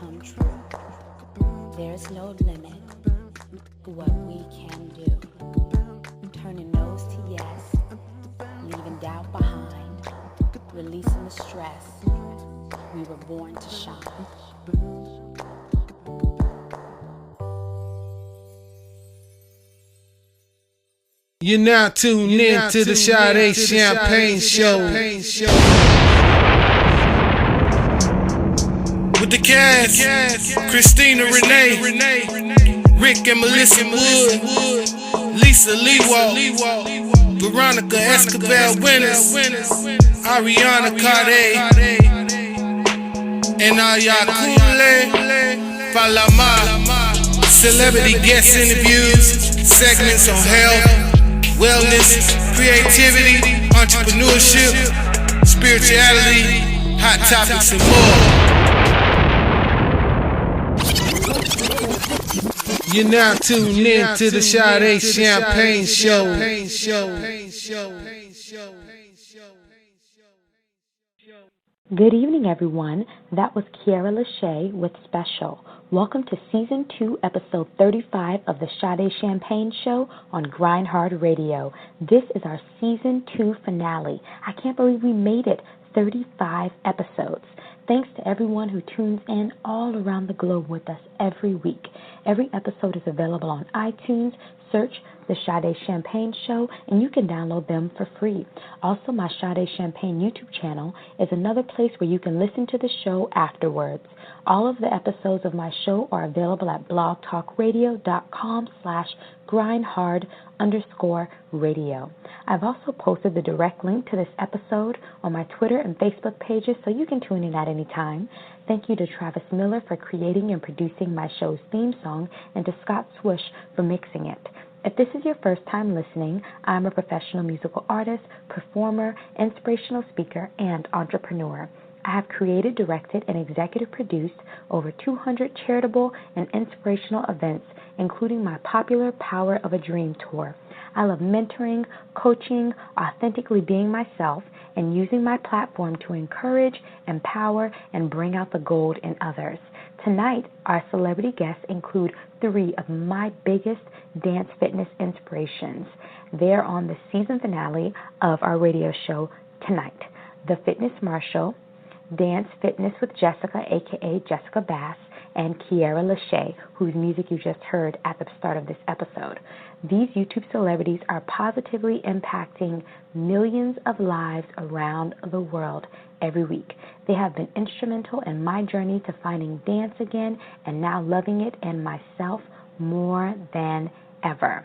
come true. There's no limit to what we can do. Turning no's to yes, leaving doubt behind, releasing the stress. We were born to shine. You're now tuned in to the Sade Champagne Show. With the cast, Christina Renee, Rick and Melissa Wood, Lisa Leewald, Veronica Escobar Winners, Ariana Carde, and Ayakule Falama. Celebrity guest interviews, segments on health, wellness, creativity, entrepreneurship, spirituality, hot topics, and more. You're now tuned in to the Sade Champagne Show. Good evening, everyone. That was KEAIRA LASHAE with Special. Welcome to Season 2, Episode 35 of the Sade Champagne Show on GrindHard Radio. This is our Season 2 finale. I can't believe we made it, 35 episodes. Thanks to everyone who tunes in all around the globe with us every week. Every episode is available on iTunes. Search the Sade Champagne Show, and you can download them for free. Also, my Sade Champagne YouTube channel is another place where you can listen to the show afterwards. All of the episodes of my show are available at blogtalkradio.com/grindhard_radio. I've also posted the direct link to this episode on my Twitter and Facebook pages, so you can tune in at any time. Thank you to Travis Miller for creating and producing my show's theme song, and to Scott Swish for mixing it. If this is your first time listening, I'm a professional musical artist, performer, inspirational speaker, and entrepreneur. I have created, directed, and executive produced over 200 charitable and inspirational events, including my popular Power of a Dream tour. I love mentoring, coaching, authentically being myself, and using my platform to encourage, empower, and bring out the gold in others. Tonight, our celebrity guests include 3 of my biggest dance fitness inspirations. They're on the season finale of our radio show tonight. The Fitness Marshal, Dance Fitness with Jessica, a.k.a. Jessica Bass, and KEAIRA LASHAE, whose music you just heard at the start of this episode. These YouTube celebrities are positively impacting millions of lives around the world every week. They have been instrumental in my journey to finding dance again and now loving it and myself more than ever.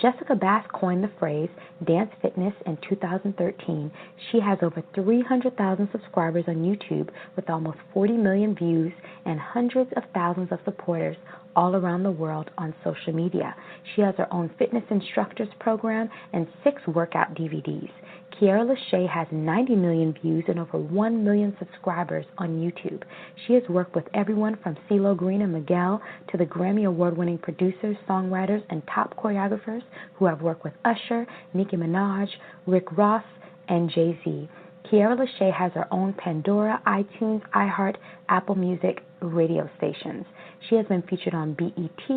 Jessica Bass coined the phrase dance fitness in 2013. She has over 300,000 subscribers on YouTube with almost 40 million views and hundreds of thousands of supporters all around the world on social media. She has her own fitness instructors program and 6 workout DVDs. KEAIRA LASHAE has 90 million views and over 1 million subscribers on YouTube. She has worked with everyone from CeeLo Green and Miguel to the Grammy Award-winning producers, songwriters, and top choreographers who have worked with Usher, Nicki Minaj, Rick Ross, and Jay-Z. KEAIRA LASHAE has her own Pandora, iTunes, iHeart, Apple Music radio stations. She has been featured on BET,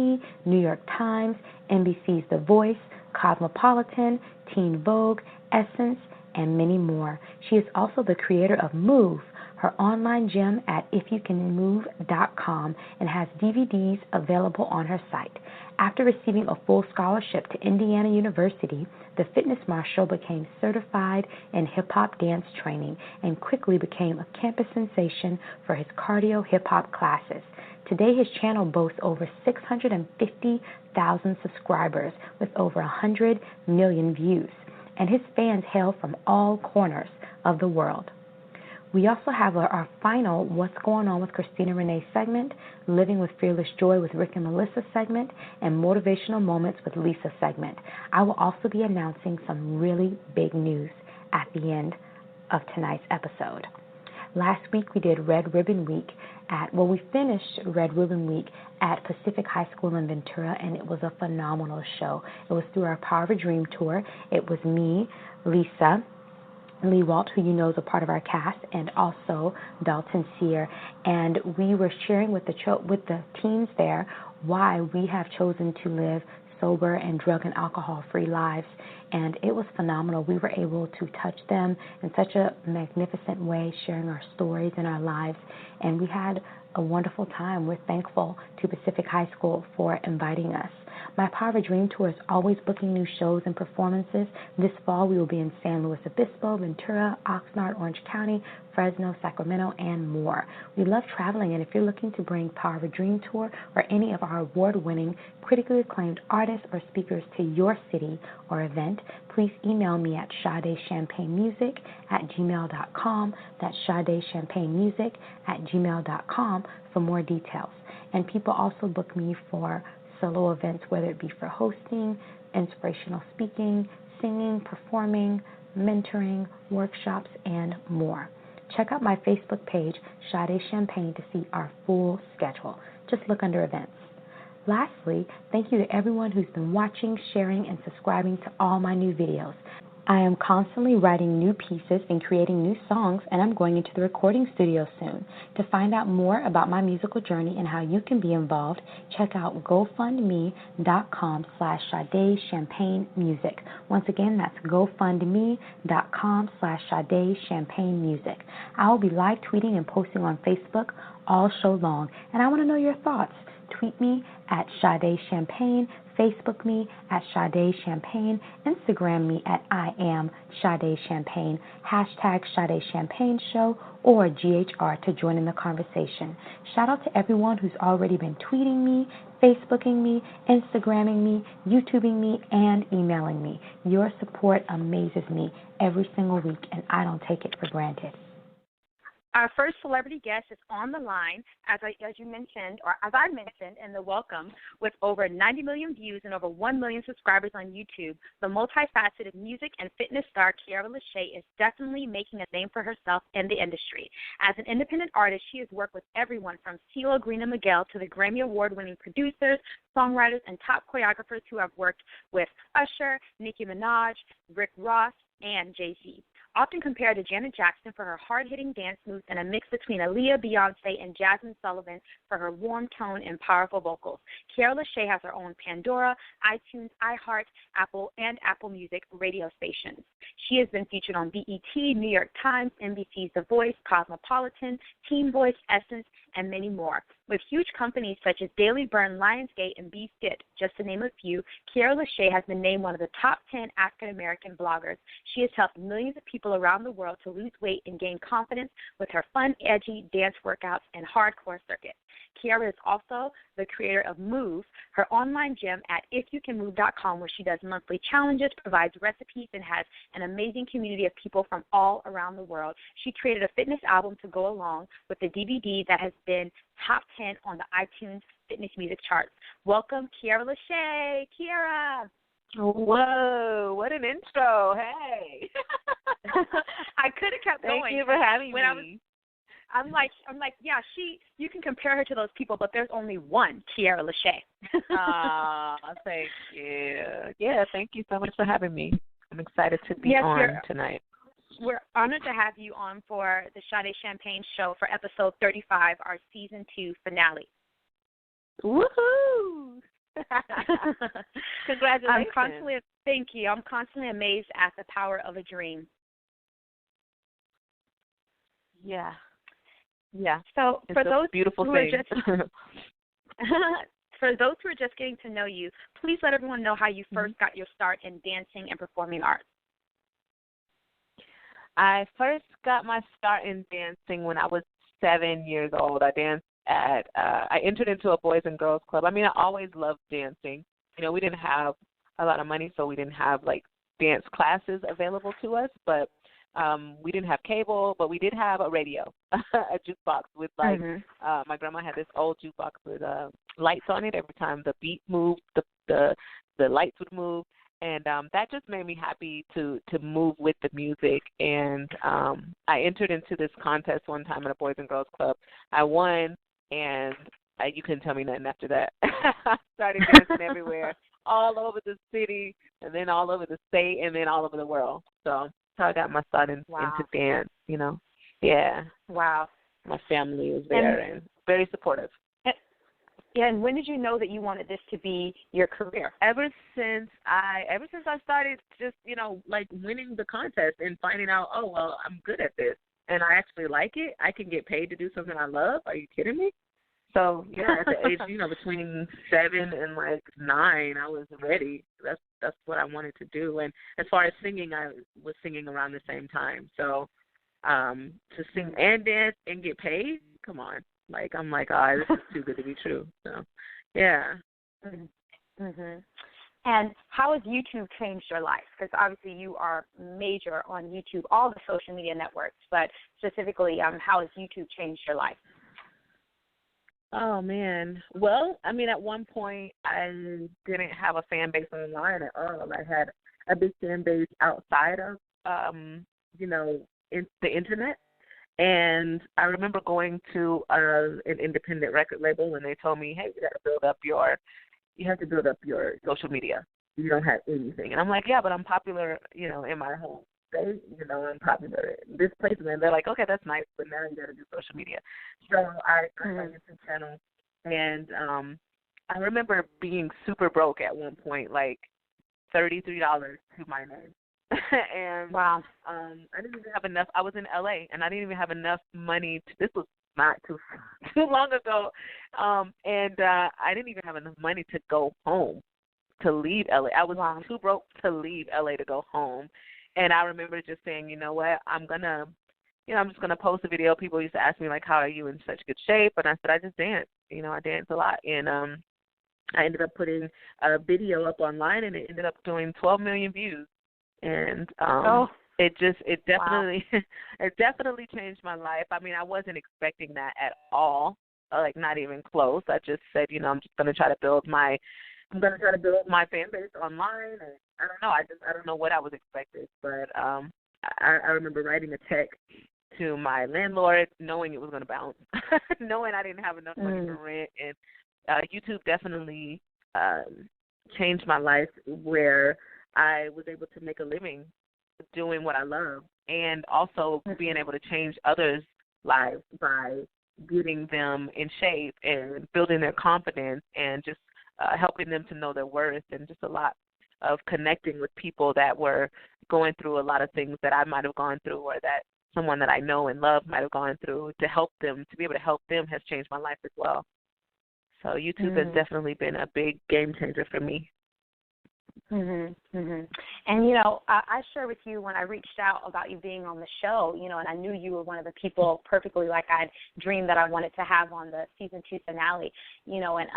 New York Times, NBC's The Voice, Cosmopolitan, Teen Vogue, Essence, and many more. She is also the creator of Move, her online gym at ifyoucanmove.com, and has DVDs available on her site. After receiving a full scholarship to Indiana University, the Fitness Marshal became certified in hip-hop dance training and quickly became a campus sensation for his cardio hip-hop classes. Today, his channel boasts over 650,000 subscribers with over 100 million views, and his fans hail from all corners of the world. We also have our final What's Going On with Christina Renee segment, Living with Fearless Joy with Rick and Melissa segment, and Motivational Moments with Lisa segment. I will also be announcing some really big news at the end of tonight's episode. Last week we did Red Ribbon Week we finished Red Ribbon Week at Pacific High School in Ventura, and it was a phenomenal show. It was through our Power of a Dream tour. It was me, Lisa, Lee Walt, who you know is a part of our cast, and also Dalton Sear. And we were sharing with the teens there why we have chosen to live sober and drug and alcohol-free lives. And it was phenomenal. We were able to touch them in such a magnificent way, sharing our stories and our lives. And we had a wonderful time. We're thankful to Pacific High School for inviting us. My Power of a Dream Tour is always booking new shows and performances. This fall, we will be in San Luis Obispo, Ventura, Oxnard, Orange County, Fresno, Sacramento, and more. We love traveling, and if you're looking to bring Power of a Dream Tour or any of our award-winning, critically acclaimed artists or speakers to your city or event, please email me at SadeChampagneMusic@gmail.com. That's SadeChampagneMusic@gmail.com for more details. And people also book me for solo events, whether it be for hosting, inspirational speaking, singing, performing, mentoring, workshops, and more. Check out my Facebook page, Sade Champagne, to see our full schedule. Just look under events. Lastly, thank you to everyone who's been watching, sharing, and subscribing to all my new videos. I am constantly writing new pieces and creating new songs, and I'm going into the recording studio soon. To find out more about my musical journey and how you can be involved, check out GoFundMe.com/SadeChampagneMusic. Once again, that's GoFundMe.com/SadeChampagneMusic. I will be live tweeting and posting on Facebook all show long, and I want to know your thoughts. Tweet me at Sade Champagne, Facebook me at Sade Champagne, Instagram me at I am Sade Champagne, hashtag Sade Champagne Show, or GHR to join in the conversation. Shout out to everyone who's already been tweeting me, Facebooking me, Instagramming me, YouTubing me, and emailing me. Your support amazes me every single week, and I don't take it for granted. Our first celebrity guest is on the line, as I mentioned in the welcome, with over 90 million views and over 1 million subscribers on YouTube. The multifaceted music and fitness star KEAIRA LASHAE is definitely making a name for herself in the industry. As an independent artist, she has worked with everyone from CeeLo Green and Miguel to the Grammy Award-winning producers, songwriters, and top choreographers who have worked with Usher, Nicki Minaj, Rick Ross, and Jay-Z. Often compared to Janet Jackson for her hard-hitting dance moves and a mix between Aaliyah, Beyonce, and Jasmine Sullivan for her warm tone and powerful vocals. KEAIRA LASHAE has her own Pandora, iTunes, iHeart, Apple, and Apple Music radio stations. She has been featured on BET, New York Times, NBC's The Voice, Cosmopolitan, Teen Voice, Essence, and many more. With huge companies such as Daily Burn, Lionsgate, and Be Fit, just to name a few, KEAIRA LASHAE has been named one of the top 10 African-American bloggers. She has helped millions of people around the world to lose weight and gain confidence with her fun, edgy dance workouts and hardcore circuit. KEAIRA is also the creator of Move, her online gym at ifyoucanmove.com, where she does monthly challenges, provides recipes, and has an amazing community of people from all around the world. She created a fitness album to go along with the DVD that has been top 10 on the iTunes fitness music charts. Welcome, KEAIRA LASHAE. KEAIRA. Whoa, what an intro. Hey. I could have kept going. Thank you for having me. I'm like, yeah, you can compare her to those people, but there's only one KEAIRA LASHAE. Thank you. Yeah, thank you so much for having me. I'm excited to be on tonight. We're honored to have you on for the Sade Champagne Show for episode 35, our season 2 finale. Woohoo! Congratulations. Thank you. I'm constantly amazed at the power of a dream. Yeah. So it's for those beautiful who thing. For those who are just getting to know you, please let everyone know how you first got your start in dancing and performing arts. I first got my start in dancing when I was 7 years old. I danced I entered into a Boys and Girls Club. I mean, I always loved dancing. You know, we didn't have a lot of money, so we didn't have, like, dance classes available to us, but we didn't have cable, but we did have a radio, a jukebox with, like, my grandma had this old jukebox with lights on it. Every time the beat moved, the lights would move. And that just made me happy to move with the music. And I entered into this contest one time at a Boys and Girls Club. I won, and you couldn't tell me nothing after that. I started dancing everywhere, all over the city, and then all over the state, and then all over the world. So how I got my son into dance, you know. Yeah. Wow. My family was there and very supportive. Yeah, and when did you know that you wanted this to be your career? Ever since I started just, you know, like winning the contest and finding out, oh, well, I'm good at this and I actually like it. I can get paid to do something I love. Are you kidding me? So, yeah, at the age, you know, between 7 and like 9, I was ready. That's what I wanted to do. And as far as singing, I was singing around the same time. So to sing and dance and get paid, come on. Like, I'm like, this is too good to be true. So, yeah. Mm-hmm. And how has YouTube changed your life? Because obviously you are major on YouTube, all the social media networks, but specifically, how has YouTube changed your life? Oh, man. Well, I mean, at one point, I didn't have a fan base online at all. I had a big fan base outside of, you know, the Internet. And I remember going to an independent record label, and they told me, hey, you have to build up your social media. You don't have anything. And I'm like, yeah, but I'm popular, you know, in my home state, you know, I'm popular in this place. And then they're like, okay, that's nice, but now you got to do social media. So I got my YouTube channel, and I remember being super broke at one point, like $33 to my name. And wow. I didn't even have enough. I was in LA, and I didn't even have enough money. This was not too long ago, and I didn't even have enough money to go home, to leave LA. I was too broke to leave LA to go home, and I remember just saying, you know what, I'm just gonna post a video. People used to ask me like, how are you in such good shape? And I said, I just dance. You know, I dance a lot, and I ended up putting a video up online, and it ended up doing 12 million views. And it definitely it definitely changed my life. I mean, I wasn't expecting that at all, like not even close. I just said, you know, I'm just gonna try to build my fan base online. And I don't know. I don't know what I was expecting, but I remember writing a check to my landlord, knowing it was gonna bounce, knowing I didn't have enough money for rent. And YouTube definitely changed my life, where I was able to make a living doing what I love, and also being able to change others' lives by getting them in shape and building their confidence, and just helping them to know their worth, and just a lot of connecting with people that were going through a lot of things that I might have gone through, or that someone that I know and love might have gone through. To help them, to be able to help them, has changed my life as well. So YouTube has definitely been a big game changer for me. And, you know, I shared with you when I reached out about you being on the show, you know, and I knew you were one of the people perfectly like I'd dreamed that I wanted to have on the season 2 finale, you know, and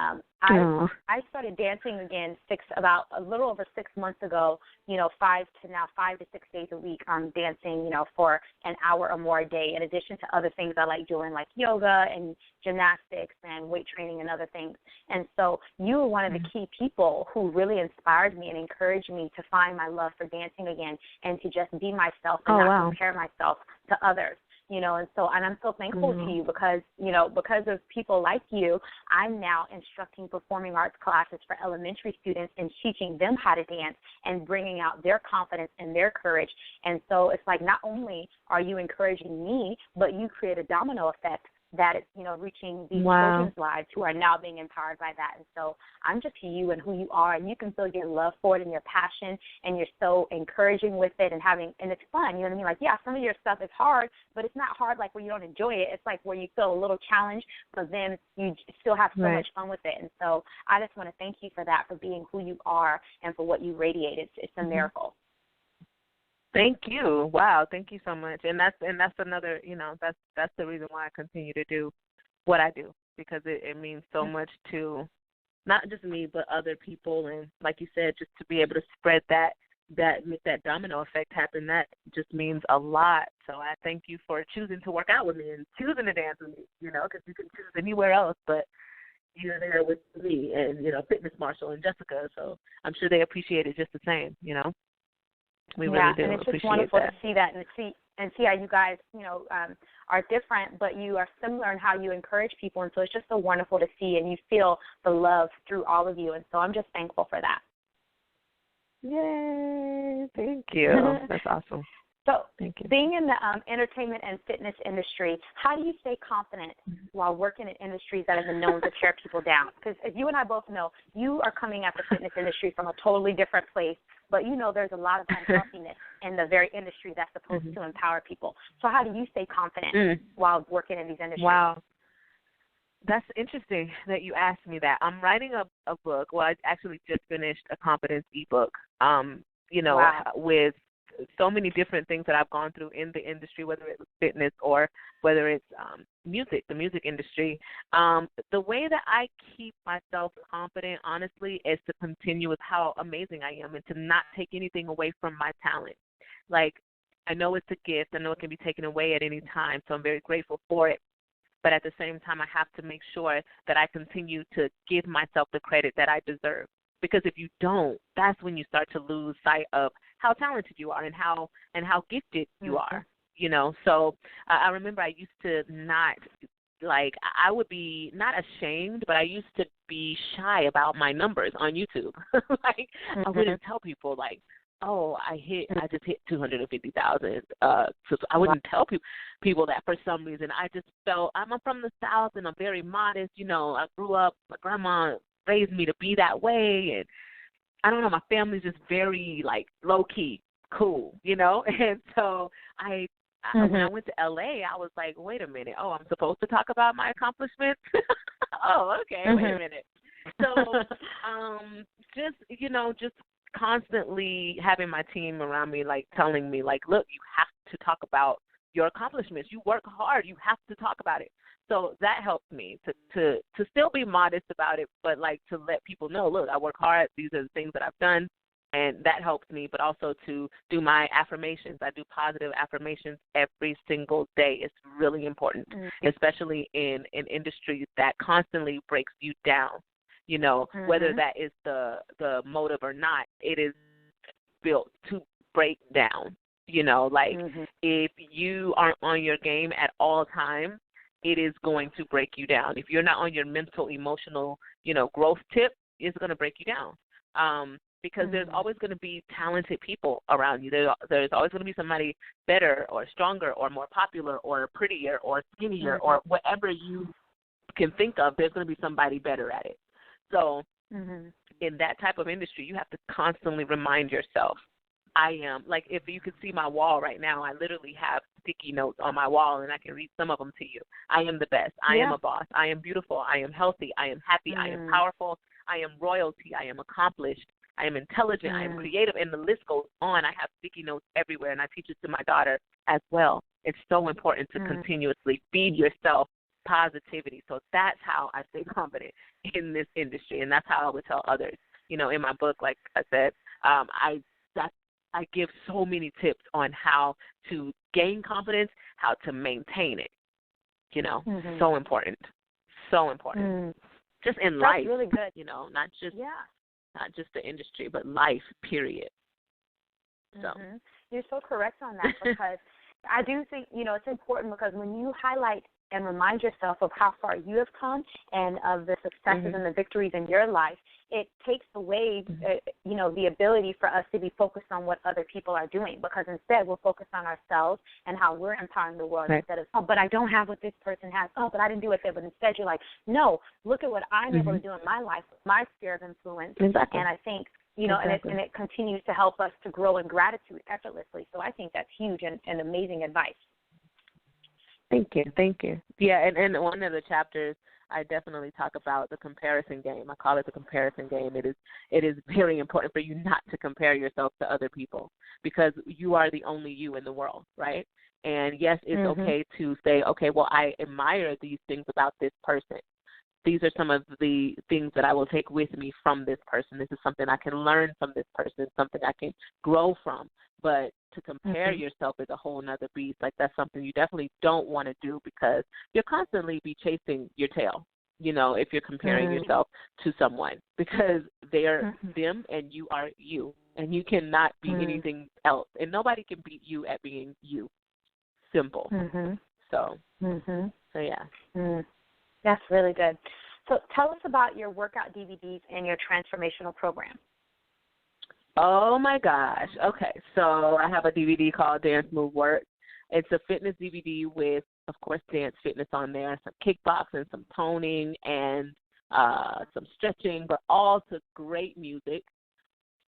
I started dancing again about a little over 6 months ago, you know, 5 to 6 days a week. I'm dancing, you know, for an hour or more a day, in addition to other things I like doing, like yoga and gymnastics and weight training and other things. And so you were one of the key people who really inspired me and encouraged me to find my love for dancing again, and to just be myself and not compare myself to others. You know, and I'm so thankful to you, because, you know, because of people like you, I'm now instructing performing arts classes for elementary students and teaching them how to dance and bringing out their confidence and their courage. And so it's like, not only are you encouraging me, but you create a domino effect that is, you know, reaching these children's lives who are now being empowered by that. And so I'm just you and who you are, and you can feel your love for it and your passion, and you're so encouraging with it, and it's fun. You know what I mean? Like, yeah, some of your stuff is hard, but it's not hard like where you don't enjoy it. It's like where you feel a little challenged, but then you still have so much fun with it. And so I just want to thank you for that, for being who you are and for what you radiate. It's a miracle. Thank you. Wow, thank you so much. And that's another, you know, that's the reason why I continue to do what I do, because it means so much to not just me, but other people. And like you said, just to be able to spread that make that domino effect happen, that just means a lot. So I thank you for choosing to work out with me and choosing to dance with me, you know, because you can choose anywhere else, but you're there with me and, you know, Fitness Marshall and Jessica. So I'm sure they appreciate it just the same, you know. We really do. And it's just wonderful to see that and see how you guys, you know, are different, but you are similar in how you encourage people. And so it's just so wonderful to see, and you feel the love through all of you. And so I'm just thankful for that. Yay! Thank you. That's awesome. So Thank you. being in the entertainment and fitness industry, how do you stay confident while working in industries that have been known to tear people down? Because as you and I both know, you are coming at the fitness industry from a totally different place, but you know there's a lot of unhealthiness in the very industry that's supposed to empower people. So how do you stay confident while working in these industries? Wow. That's interesting that you asked me that. I'm writing a book. Well, I actually just finished a confidence ebook, with so many different things that I've gone through in the industry, whether it's fitness or whether it's music, the music industry. The way that I keep myself confident, honestly, is to continue with how amazing I am and to not take anything away from my talent. Like, I know it's a gift. I know it can be taken away at any time, so I'm very grateful for it. But at the same time, I have to make sure that I continue to give myself the credit that I deserve. Because if you don't, that's when you start to lose sight of how talented you are and how gifted you are, So I remember I used to not, I would be not ashamed, but I used to be shy about my numbers on YouTube. I wouldn't tell people, I just hit 250,000. So I wouldn't tell people that for some reason. I just felt, I'm from the South and I'm very modest. I grew up, my grandma raised me to be that way, and I don't know, my family's just very low key, cool, And so when I went to LA, I was like, wait a minute, I'm supposed to talk about my accomplishments? Okay, wait a minute. So just constantly having my team around me, telling me, look, you have to talk about your accomplishments. You work hard. You have to talk about it. So that helped me to still be modest about it, but to let people know, look, I work hard. These are the things that I've done, and that helps me. But also to do my affirmations. I do positive affirmations every single day. It's really important, especially in an industry that constantly breaks you down. Whether that is the motive or not, it is built to break down. If you aren't on your game at all times, it is going to break you down. If you're not on your mental, emotional, growth tip, it's going to break you down. Because there's always going to be talented people around you. There's always going to be somebody better or stronger or more popular or prettier or skinnier or whatever you can think of. There's going to be somebody better at it. So in that type of industry, you have to constantly remind yourself, I am, if you could see my wall right now, I literally have sticky notes on my wall, and I can read some of them to you. I am the best. I am a boss. I am beautiful. I am healthy. I am happy. I am powerful. I am royalty. I am accomplished. I am intelligent. I am creative. And the list goes on. I have sticky notes everywhere, and I teach it to my daughter as well. It's so important to continuously feed yourself positivity. So that's how I stay confident in this industry, and that's how I would tell others. In my book, like I said, I give so many tips on how to gain confidence, how to maintain it. So important. So important. Just in life. That's really good. Not just the industry, but life, period. So you're so correct on that, because I do think, it's important, because when you highlight and remind yourself of how far you have come and of the successes and the victories in your life, it takes away, the ability for us to be focused on what other people are doing, because instead we're focused on ourselves and how we're empowering the world instead of, but I don't have what this person has. But I didn't do it there. But instead you're like, no, look at what I'm able to do in my life, my sphere of influence. Exactly. And I think, and it continues to help us to grow in gratitude effortlessly. So I think that's huge and amazing advice. Thank you. Yeah, and one of the chapters, I definitely talk about the comparison game. I call it the comparison game. It is very important for you not to compare yourself to other people, because you are the only you in the world, right? And yes, it's okay to say, okay, well, I admire these things about this person. These are some of the things that I will take with me from this person. This is something I can learn from this person, something I can grow from. But to compare yourself is a whole nother beast. That's something you definitely don't want to do, because you'll constantly be chasing your tail, if you're comparing yourself to someone, because they're them and you are you, and you cannot be anything else. And nobody can beat you at being you. Simple. So yeah. That's really good. So tell us about your workout DVDs and your transformational program. Oh, my gosh. Okay, so I have a DVD called Dance Move Work. It's a fitness DVD with, of course, dance fitness on there, some kickboxing, some toning, and some stretching, but all to great music,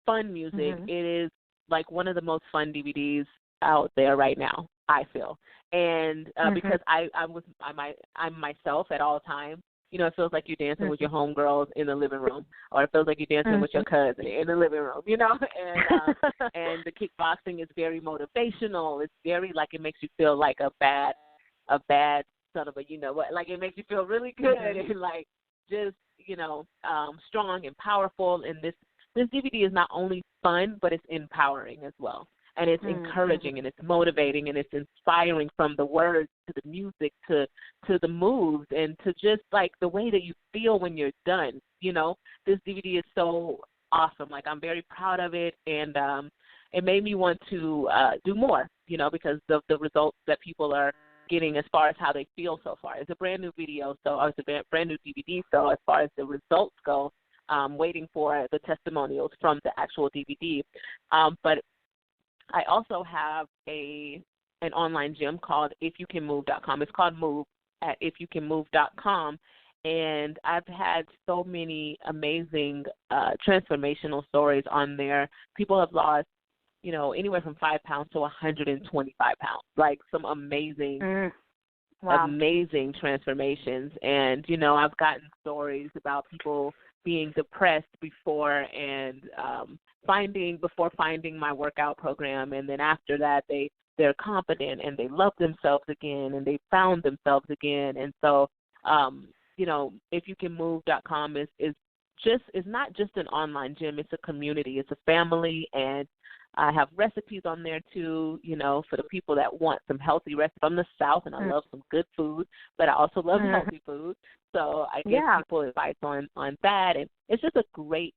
fun music. Mm-hmm. It is like one of the most fun DVDs out there right now, I feel. And because I'm myself at all times. You know, it feels like you're dancing with your homegirls in the living room, or it feels like you're dancing with your cousin in the living room, you know. And the kickboxing is very motivational. It's very like it makes you feel like a bad son of a, you know what, like it makes you feel really good and like just, you know, strong and powerful. And this DVD is not only fun, but it's empowering as well. And it's encouraging and it's motivating and it's inspiring, from the words to the music to the moves and to just like the way that you feel when you're done. You know, this DVD is so awesome. Like, I'm very proud of it, and it made me want to do more, you know, because of the results that people are getting as far as how they feel so far. It's a brand new video, so it's a brand new DVD. So as far as the results go, waiting for the testimonials from the actual DVD. But I also have an online gym called ifyoucanmove.com. It's called Move at ifyoucanmove.com, and I've had so many amazing transformational stories on there. People have lost, you know, anywhere from 5 pounds to 125 pounds, like some amazing, amazing transformations. And, you know, I've gotten stories about people being depressed before and finding my workout program, and then after that they're confident and they love themselves again and they found themselves again. And so you know, ifyoucanmove.com is not just an online gym, it's a community, it's a family, and I have recipes on there too, you know, for the people that want some healthy recipes. I'm the South and I love some good food, but I also love healthy food. So I give people advice on that, and it's just a great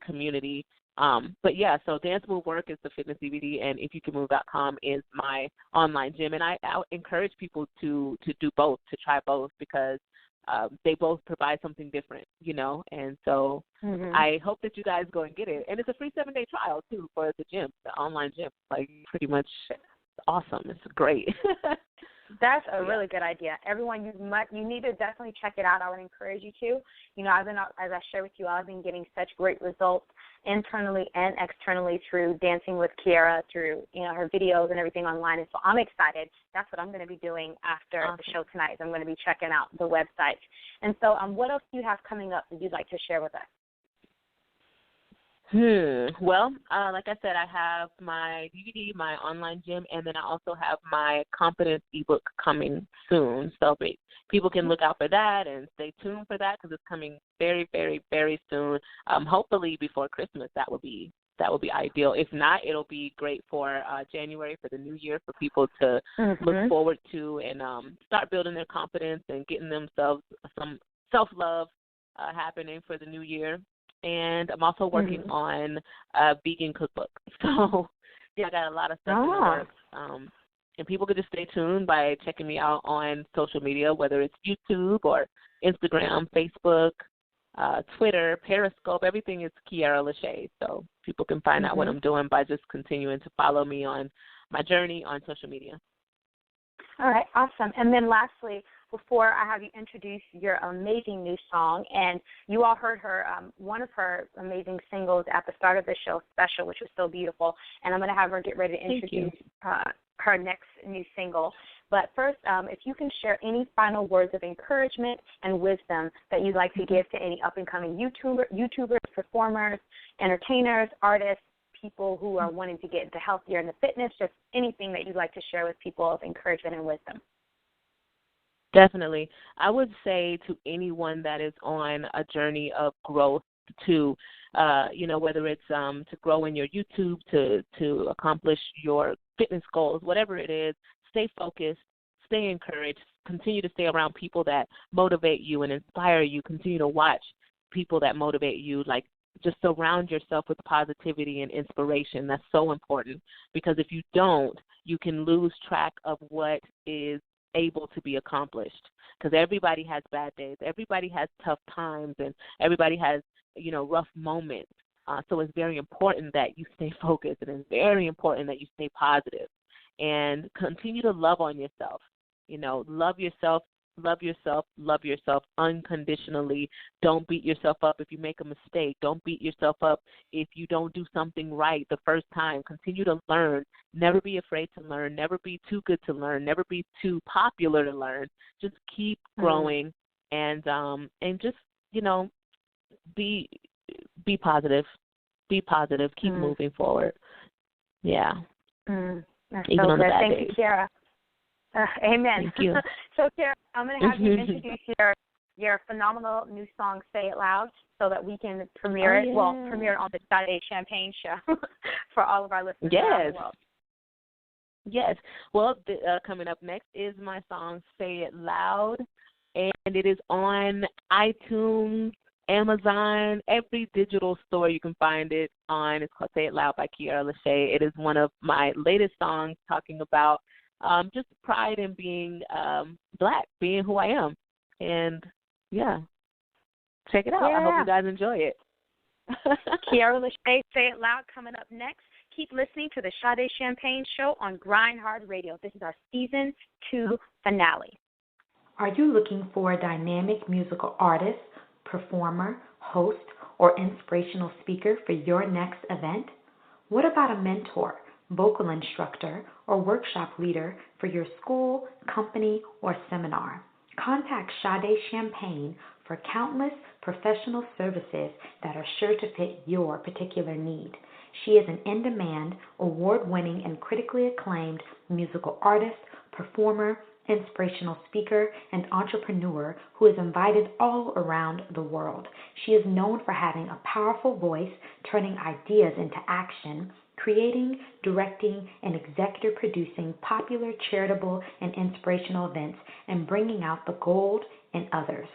community. But yeah, so Dance Move Work is the fitness DVD, and ifyoucanmove.com is my online gym. And I encourage people to do both, to try both, because they both provide something different, you know. And so I hope that you guys go and get it. And it's a free 7-day trial too for the gym, the online gym. Like, pretty much awesome. It's great. That's a really good idea. Everyone, you need to definitely check it out. I would encourage you to. You know, as I shared with you, I've been getting such great results internally and externally through dancing with KEAIRA, through, you know, her videos and everything online. And so I'm excited. That's what I'm going to be doing after the show tonight. I'm going to be checking out the website. And so what else do you have coming up that you'd like to share with us? Well, like I said, I have my DVD, my online gym, and then I also have my confidence ebook coming soon. So people can look out for that and stay tuned for that, because it's coming very, very, very soon. Hopefully before Christmas. That would be ideal. If not, it'll be great for January, for the new year, for people to look forward to and start building their confidence and getting themselves some self-love happening for the new year. And I'm also working on a vegan cookbook. So, yeah, I got a lot of stuff in the works. And people can just stay tuned by checking me out on social media, whether it's YouTube or Instagram, Facebook, Twitter, Periscope. Everything is KEAIRA LASHAE. So people can find out what I'm doing by just continuing to follow me on my journey on social media. All right, awesome. And then lastly, before I have you introduce your amazing new song, and you all heard her, one of her amazing singles at the start of the show, Special, which was so beautiful, and I'm going to have her get ready to introduce her next new single. But first, if you can share any final words of encouragement and wisdom that you'd like to give to any up-and-coming YouTubers, performers, entertainers, artists, people who are wanting to get into healthier and the fitness, just anything that you'd like to share with people of encouragement and wisdom. Definitely. I would say to anyone that is on a journey of growth to, you know, whether it's to grow in your YouTube, to accomplish your fitness goals, whatever it is, stay focused, stay encouraged, continue to stay around people that motivate you and inspire you, continue to watch people that motivate you, like just surround yourself with positivity and inspiration. That's so important, because if you don't, you can lose track of what is able to be accomplished, because everybody has bad days, everybody has tough times, and everybody has, you know, rough moments. So it's very important that you stay focused, and it's very important that you stay positive and continue to love on yourself. Love yourself, love yourself, love yourself unconditionally. Don't beat yourself up if you make a mistake. Don't beat yourself up if you don't do something right the first time. Continue to learn. Never be afraid to learn. Never be too good to learn. Never be too popular to learn. Just keep growing and just, be positive. Be positive. Keep moving forward. Yeah. That's Even so on the good. bad Thank days. you, KEAIRA. Amen. Thank you. So, KEAIRA, I'm going to have you introduce your phenomenal new song, Say It Loud, so that we can premiere it. Yeah. Well, premiere it on the Sade Champagne Show for all of our listeners around the world. Yes. Well, coming up next is my song, Say It Loud, and it is on iTunes, Amazon, every digital store you can find it on. It's called Say It Loud by KEAIRA LASHAE. It is one of my latest songs talking about just pride in being Black, being who I am. And, yeah, check it out. Yeah. I hope you guys enjoy it. KEAIRA LASHAE, Say It Loud, coming up next. Keep listening to the Sade Champagne Show on GrindHard Radio. This is our Season 2 finale. Are you looking for a dynamic musical artist, performer, host, or inspirational speaker for your next event? What about a mentor, vocal instructor, or workshop leader for your school, company, or seminar? Contact Sade Champagne for countless professional services that are sure to fit your particular need. She is an in-demand, award-winning, and critically acclaimed musical artist, performer, inspirational speaker, and entrepreneur who is invited all around the world. She is known for having a powerful voice, turning ideas into action, creating, directing, and executive producing popular, charitable, and inspirational events, and bringing out the gold in others.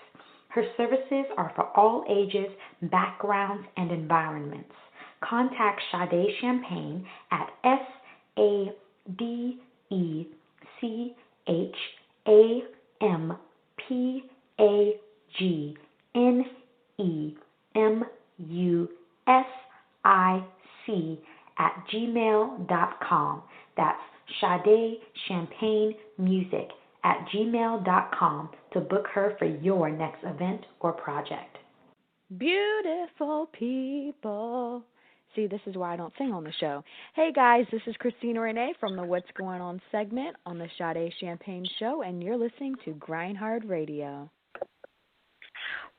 Her services are for all ages, backgrounds, and environments. Contact Sade Champagne at SadeChampagnemusic@gmail.com. That's Sade Champagne Music @gmail.com to book her for your next event or project. Beautiful people. See, this is why I don't sing on the show. Hey, guys, this is Christina Renee from the What's Going On segment on the Sade Champagne Show, and you're listening to GrindHard Radio.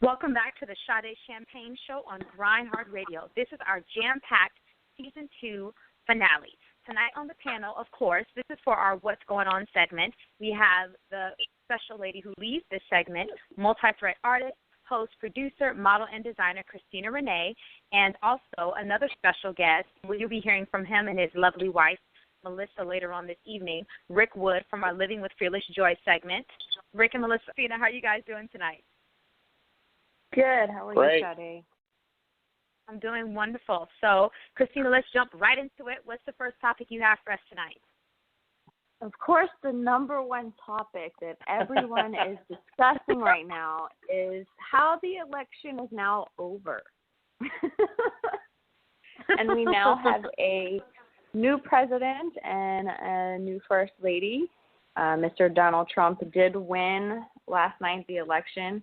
Welcome back to the Sade Champagne Show on GrindHard Radio. This is our jam-packed Season 2 finale. Tonight on the panel, of course, this is for our What's Going On segment. We have the special lady who leads this segment, multi-threat artist, host, producer, model, and designer Christina Renee, and also another special guest. You'll be hearing from him and his lovely wife, Melissa, later on this evening, Rick Wood from our Living with Fearless Joy segment. Rick and Melissa, how are you guys doing tonight? Good. How are you, Sade? I'm doing wonderful. So, Christina, let's jump right into it. What's the first topic you have for us tonight? Of course, the number one topic that everyone is discussing right now is how the election is now over. And we now have a new president and a new first lady. Mr. Donald Trump did win last night the election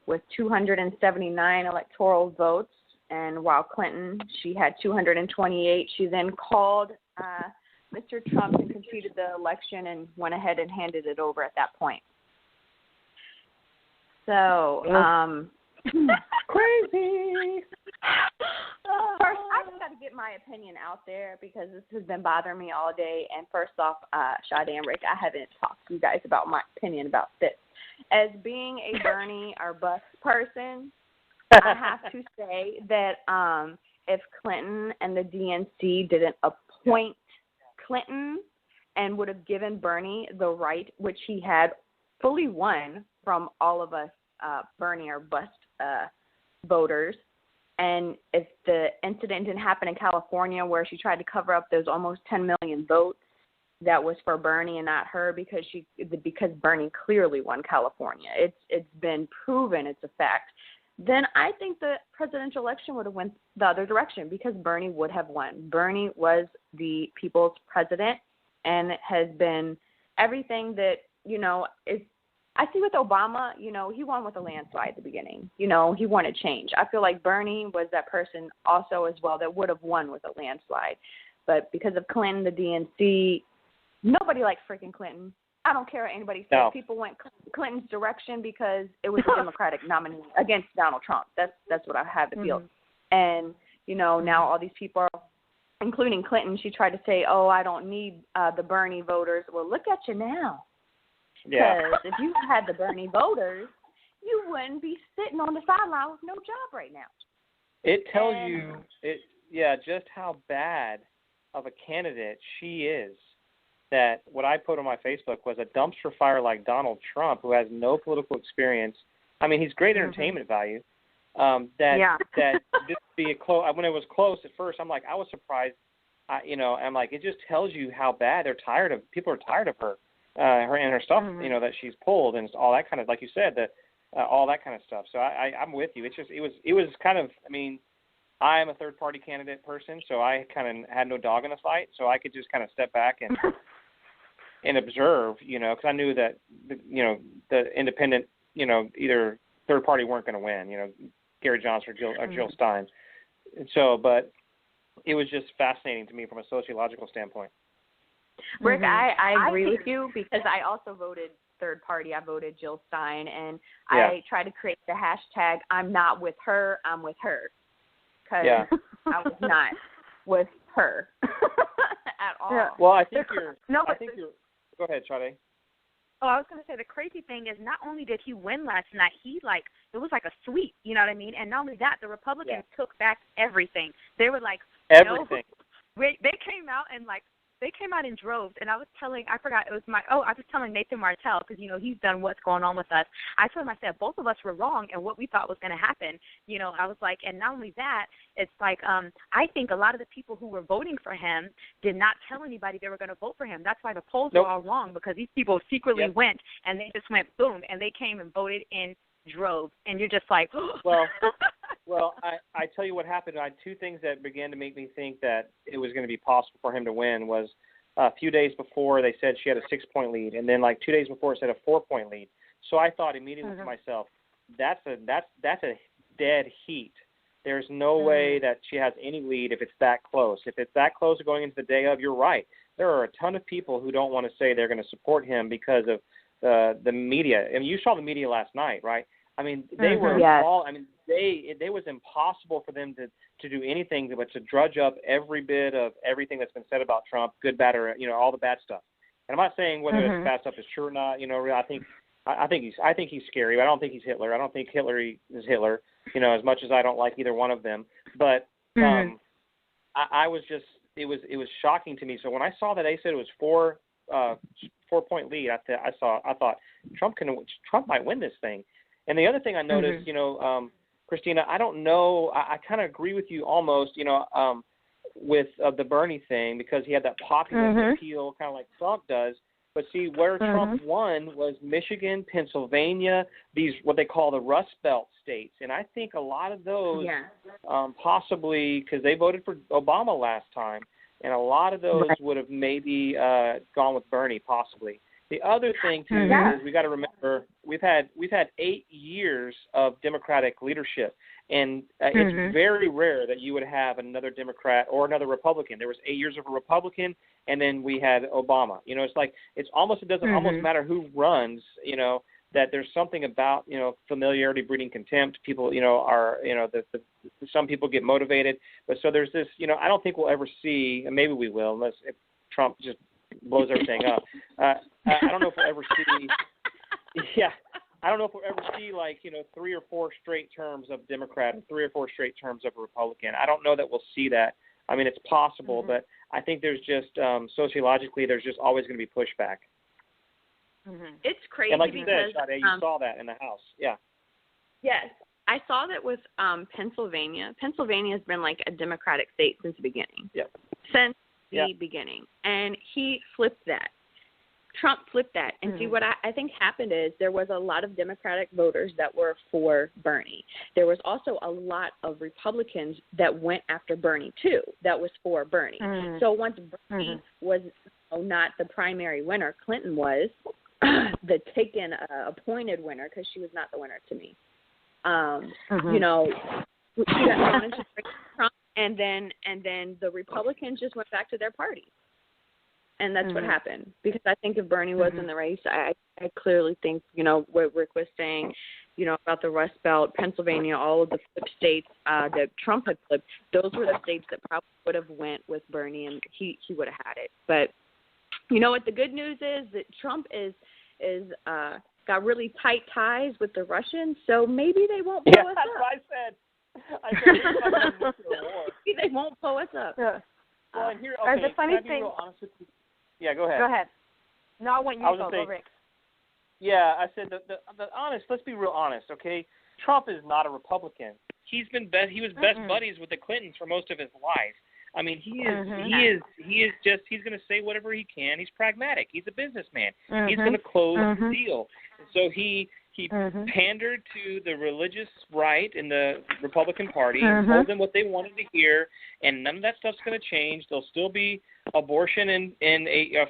with 279 electoral votes. And while Clinton, she had 228, she then called Mr. Trump and conceded the election and went ahead and handed it over at that point. So, crazy. First, I just got to get my opinion out there because this has been bothering me all day. And first off, Sade and Rick, I haven't talked to you guys about my opinion about this. As being a Bernie or bust person, I have to say that if Clinton and the DNC didn't appoint Clinton and would have given Bernie the right, which he had fully won from all of us Bernie or bust voters, and if the incident didn't happen in California where she tried to cover up those almost 10 million votes that was for Bernie and not her because Bernie clearly won California. It's been proven, it's a fact. then I think the presidential election would have went the other direction because Bernie would have won. Bernie was the people's president and has been everything that, is. I see with Obama, he won with a landslide at the beginning. He wanted change. I feel like Bernie was that person also as well that would have won with a landslide. But because of Clinton, the DNC, nobody likes freaking Clinton. I don't care what anybody says. No. People went Clinton's direction because it was a Democratic nominee against Donald Trump. That's what I have to feel. And, now all these people, including Clinton, she tried to say, oh, I don't need the Bernie voters. Well, look at you now. Because if you had the Bernie voters, you wouldn't be sitting on the sideline with no job right now. It tells you, just how bad of a candidate she is. That what I put on my Facebook was a dumpster fire like Donald Trump, who has no political experience. I mean, he's great entertainment value. That just be a close. When it was close at first, I was surprised. I'm like, it just tells you how bad they're tired of. People are tired of her. Her and her stuff, that she's pulled and all that kind of, like you said, all that kind of stuff. So I'm with you. It's just, it was kind of, I am a third party candidate person, so I kind of had no dog in the fight, so I could just kind of step back and observe, because I knew that, the independent, either third party weren't going to win, Gary Johnson or Jill Stein. And so, but it was just fascinating to me from a sociological standpoint. Rick, I agree with you because I also voted third party. I voted Jill Stein, and I tried to create the hashtag I'm not with her, I'm with her. Because I was not with her at all. Yeah. Well, I think you're go ahead, Sade. Oh, I was going to say the crazy thing is not only did he win last night, it was like a sweep, you know what I mean? And not only that, the Republicans took back everything. They were like, everything. They came out and they came out in droves, and I was telling Nathan Martell, because, he's done What's Going On with us. I told him, I said, both of us were wrong in what we thought was going to happen. I was like, and not only that, it's like I think a lot of the people who were voting for him did not tell anybody they were going to vote for him. That's why the polls were all wrong, because these people secretly went, and they just went boom, and they came and voted in droves, and you're just like, Well, I tell you what happened. I had two things that began to make me think that it was going to be possible for him to win. Was a few days before they said she had a 6-point lead, and then like 2 days before it said a 4-point lead. So I thought immediately to myself, that's a dead heat. There's no way that she has any lead if it's that close. If it's that close going into the day of, you're right. There are a ton of people who don't want to say they're going to support him because of the media. And you saw the media last night, right? They were all. It was impossible for them to do anything but to drudge up every bit of everything that's been said about Trump, good, bad, or all the bad stuff. And I'm not saying whether the bad stuff is true or not. I think he's scary, but I don't think he's Hitler. I don't think Hitler is Hitler. As much as I don't like either one of them, but I was just it was shocking to me. So when I saw that they said it was 4-point lead, I thought Trump might win this thing. And the other thing I noticed, Christina, I don't know, I kind of agree with you almost, with the Bernie thing, because he had that popular appeal, kind of like Trump does. But see, where Trump won was Michigan, Pennsylvania, these what they call the Rust Belt states. And I think a lot of those possibly, because they voted for Obama last time, and a lot of those would have maybe gone with Bernie possibly. The other thing too is we got to remember we've had 8 years of Democratic leadership, and it's very rare that you would have another Democrat or another Republican. There was 8 years of a Republican, and then we had Obama. It's like it doesn't almost matter who runs. That there's something about familiarity breeding contempt. People are some people get motivated, but so there's this I don't think we'll ever see, and maybe we will unless if Trump just blows everything up. I don't know if we'll ever see. I don't know if we'll ever see 3 or 4 straight terms of Democrat and 3 or 4 straight terms of a Republican. I don't know that we'll see that. It's possible, but I think there's just sociologically there's just always going to be pushback. It's crazy. And like you because, said, Sade, you saw that in the House. Yeah. Yes. I saw that with Pennsylvania. Pennsylvania has been like a Democratic state since the beginning. Yep. Since the beginning. And he flipped that. Trump flipped that. And see, what I think happened is there was a lot of Democratic voters that were for Bernie. There was also a lot of Republicans that went after Bernie, too, that was for Bernie. So once Bernie was not the primary winner, Clinton was the taken appointed winner, because she was not the winner to me. You know, she got wanted to break Trump, and then the Republicans just went back to their party. And that's what happened. Because I think if Bernie was in the race, I clearly think, you know, what Rick was saying, you know, about the Rust Belt, Pennsylvania, all of the flip states that Trump had flipped, those were the states that probably would have went with Bernie, and he would have had it. But you know what the good news is? That Trump is got really tight ties with the Russians, so maybe they won't blow us up. That's what I said. Maybe they won't blow us up. Well, and here, okay, the funny can I be thing. real honest with you? Yeah, go ahead. Go ahead. No, I want you to go, Rick. Yeah, I said the honest. Let's be real honest, okay? Trump is not a Republican. He was best buddies with the Clintons for most of his life. I mean, he's going to say whatever he can. He's pragmatic. He's a businessman. He's going to close the deal. So he pandered to the religious right in the Republican Party and told them what they wanted to hear, and none of that stuff's going to change. There'll still be abortion in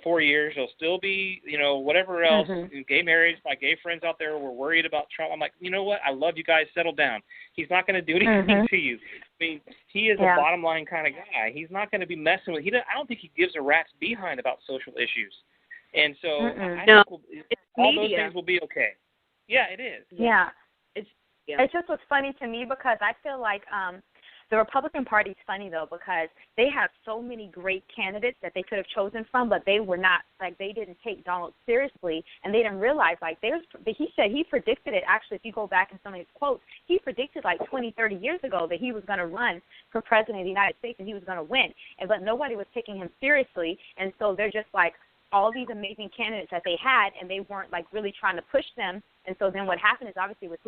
4 years. There'll still be, you know, whatever else. Gay marriage. My gay friends out there were worried about Trump. I'm like, you know what? I love you guys. Settle down. He's not going to do anything to you. I mean, he is a bottom line kind of guy. He's not going to be messing with. I don't think he gives a rat's behind about social issues, and so I think all those things will be okay. Yeah, it is. Yeah. It's just what's funny to me, because I feel like the Republican Party is funny, though, because they have so many great candidates that they could have chosen from, but they were not, like, they didn't take Donald seriously, and they didn't realize, like, he said he predicted it. Actually, if you go back in some of his quotes, he predicted like 20, 30 years ago that he was going to run for president of the United States and he was going to win, but nobody was taking him seriously, and so they're just like, all these amazing candidates that they had, and they weren't like really trying to push them. And so then what happened is, obviously with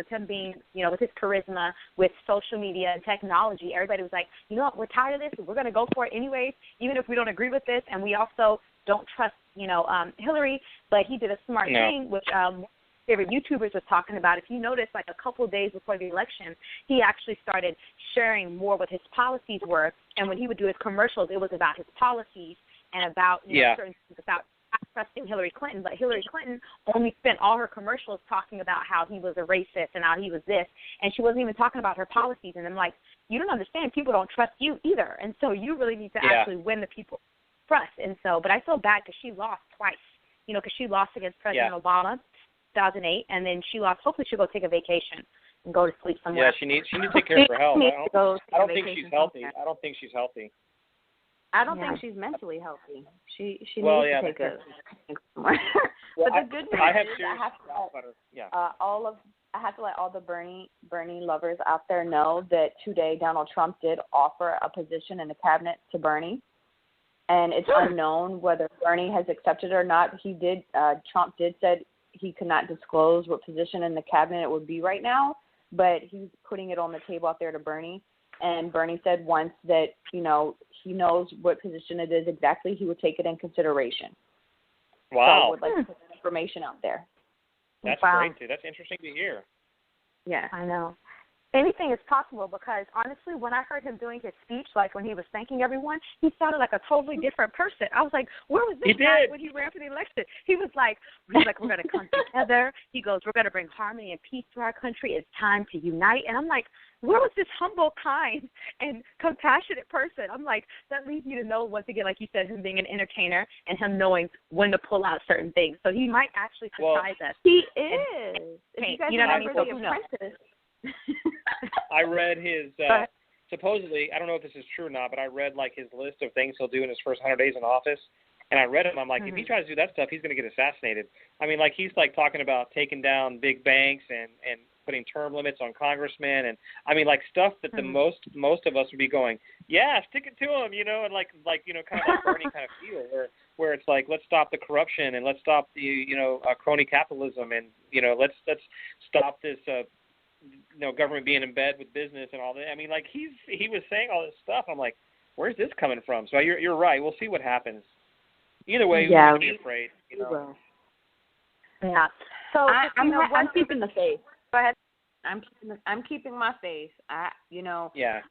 him being, you know, with his charisma, with social media and technology, everybody was like, you know what, we're tired of this. We're going to go for it anyways, even if we don't agree with this. And we also don't trust, you know, Hillary. But he did a smart thing, which favorite YouTubers was talking about. If you notice, like a couple of days before the election, he actually started sharing more what his policies were. And when he would do his commercials, it was about his policies and about certain things about not trusting Hillary Clinton. But Hillary Clinton only spent all her commercials talking about how he was a racist and how he was this, and she wasn't even talking about her policies. And I'm like, you don't understand. People don't trust you either, and so you really need to actually win the people's trust. And so, but I feel bad because she lost twice, you know, because she lost against President Obama, 2008, and then she lost. Hopefully she'll go take a vacation and go to sleep somewhere. Yeah, she needs to take care of her health. I don't think she's healthy. I don't think she's healthy. I don't think she's mentally healthy. She needs to take a somewhere. Well, but the good news is I have to let all the Bernie lovers out there know that today Donald Trump did offer a position in the cabinet to Bernie, and it's unknown whether Bernie has accepted it or not. Trump did said he could not disclose what position in the cabinet it would be right now, but he's putting it on the table out there to Bernie. And Bernie said once that, you know, he knows what position it is exactly, he would take it in consideration. Wow. So I would like to put that information out there. That's great, too. That's interesting to hear. Yeah, I know. Anything is possible, because honestly, when I heard him doing his speech, like when he was thanking everyone, he sounded like a totally different person. I was like, where was this guy when he ran for the election? He was like, we're going to come together. He goes, we're going to bring harmony and peace to our country. It's time to unite. And I'm like, where was this humble, kind, and compassionate person? I'm like, that leads you to know, once again, like you said, him being an entertainer and him knowing when to pull out certain things. So he might actually surprise us. He is. You know what I mean? So who knows? I read his, supposedly, I don't know if this is true or not, but I read like his list of things he'll do in his first 100 days in office. And I read him. I'm like, if he tries to do that stuff, he's going to get assassinated. I mean, like, he's like talking about taking down big banks and putting term limits on congressmen, and I mean, like, stuff that the most of us would be going, yeah, stick it to him, you know, and like you know, kind of like Bernie kind of feel where it's like, let's stop the corruption and let's stop the, you know, crony capitalism, and, you know, let's stop this you know, government being in bed with business and all that. I mean, like, he was saying all this stuff. I'm like, where's this coming from? So you're right. We'll see what happens. either way, we Yeah. won't be afraid. You know? Yeah. So I'm keeping the faith. Go ahead. I'm keeping my faith. Yeah.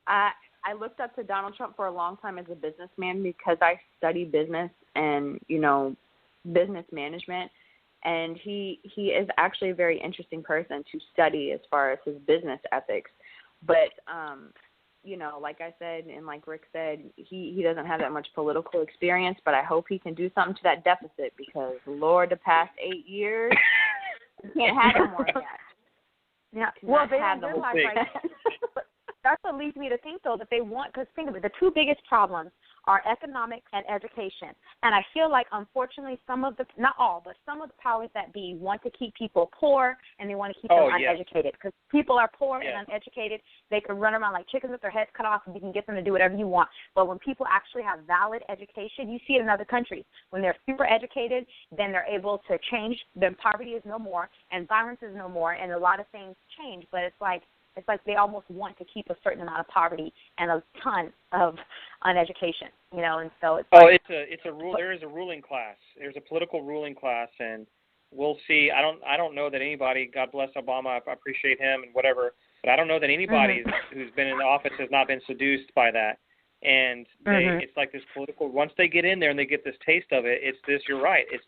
I looked up to Donald Trump for a long time as a businessman because I study business and, business management. And he is actually a very interesting person to study as far as his business ethics. But, like I said and like Rick said, he doesn't have that much political experience, but I hope he can do something to that deficit because, Lord, the past 8 years, you can't have no more of that. Yeah. Well, they have don't realize right now. That's what leads me to think, though, that they want, because think of it, the two biggest problems are economics and education. And I feel like, unfortunately, not all, but some of the powers that be want to keep people poor and they want to keep them uneducated. Because people are poor and uneducated, they can run around like chickens with their heads cut off and you can get them to do whatever you want. But when people actually have valid education, you see it in other countries. When they're super educated, then they're able to change. Then poverty is no more and violence is no more, and a lot of things change. But it's like they almost want to keep a certain amount of poverty and a ton of uneducation, and so it's it's a rule. There is a ruling class. There's a political ruling class, and we'll see. I don't know that anybody, God bless Obama, I appreciate him and whatever, but I don't know that anybody who's been in office has not been seduced by that. And it's like this political, once they get in there and they get this taste of it, it's this, you're right, it's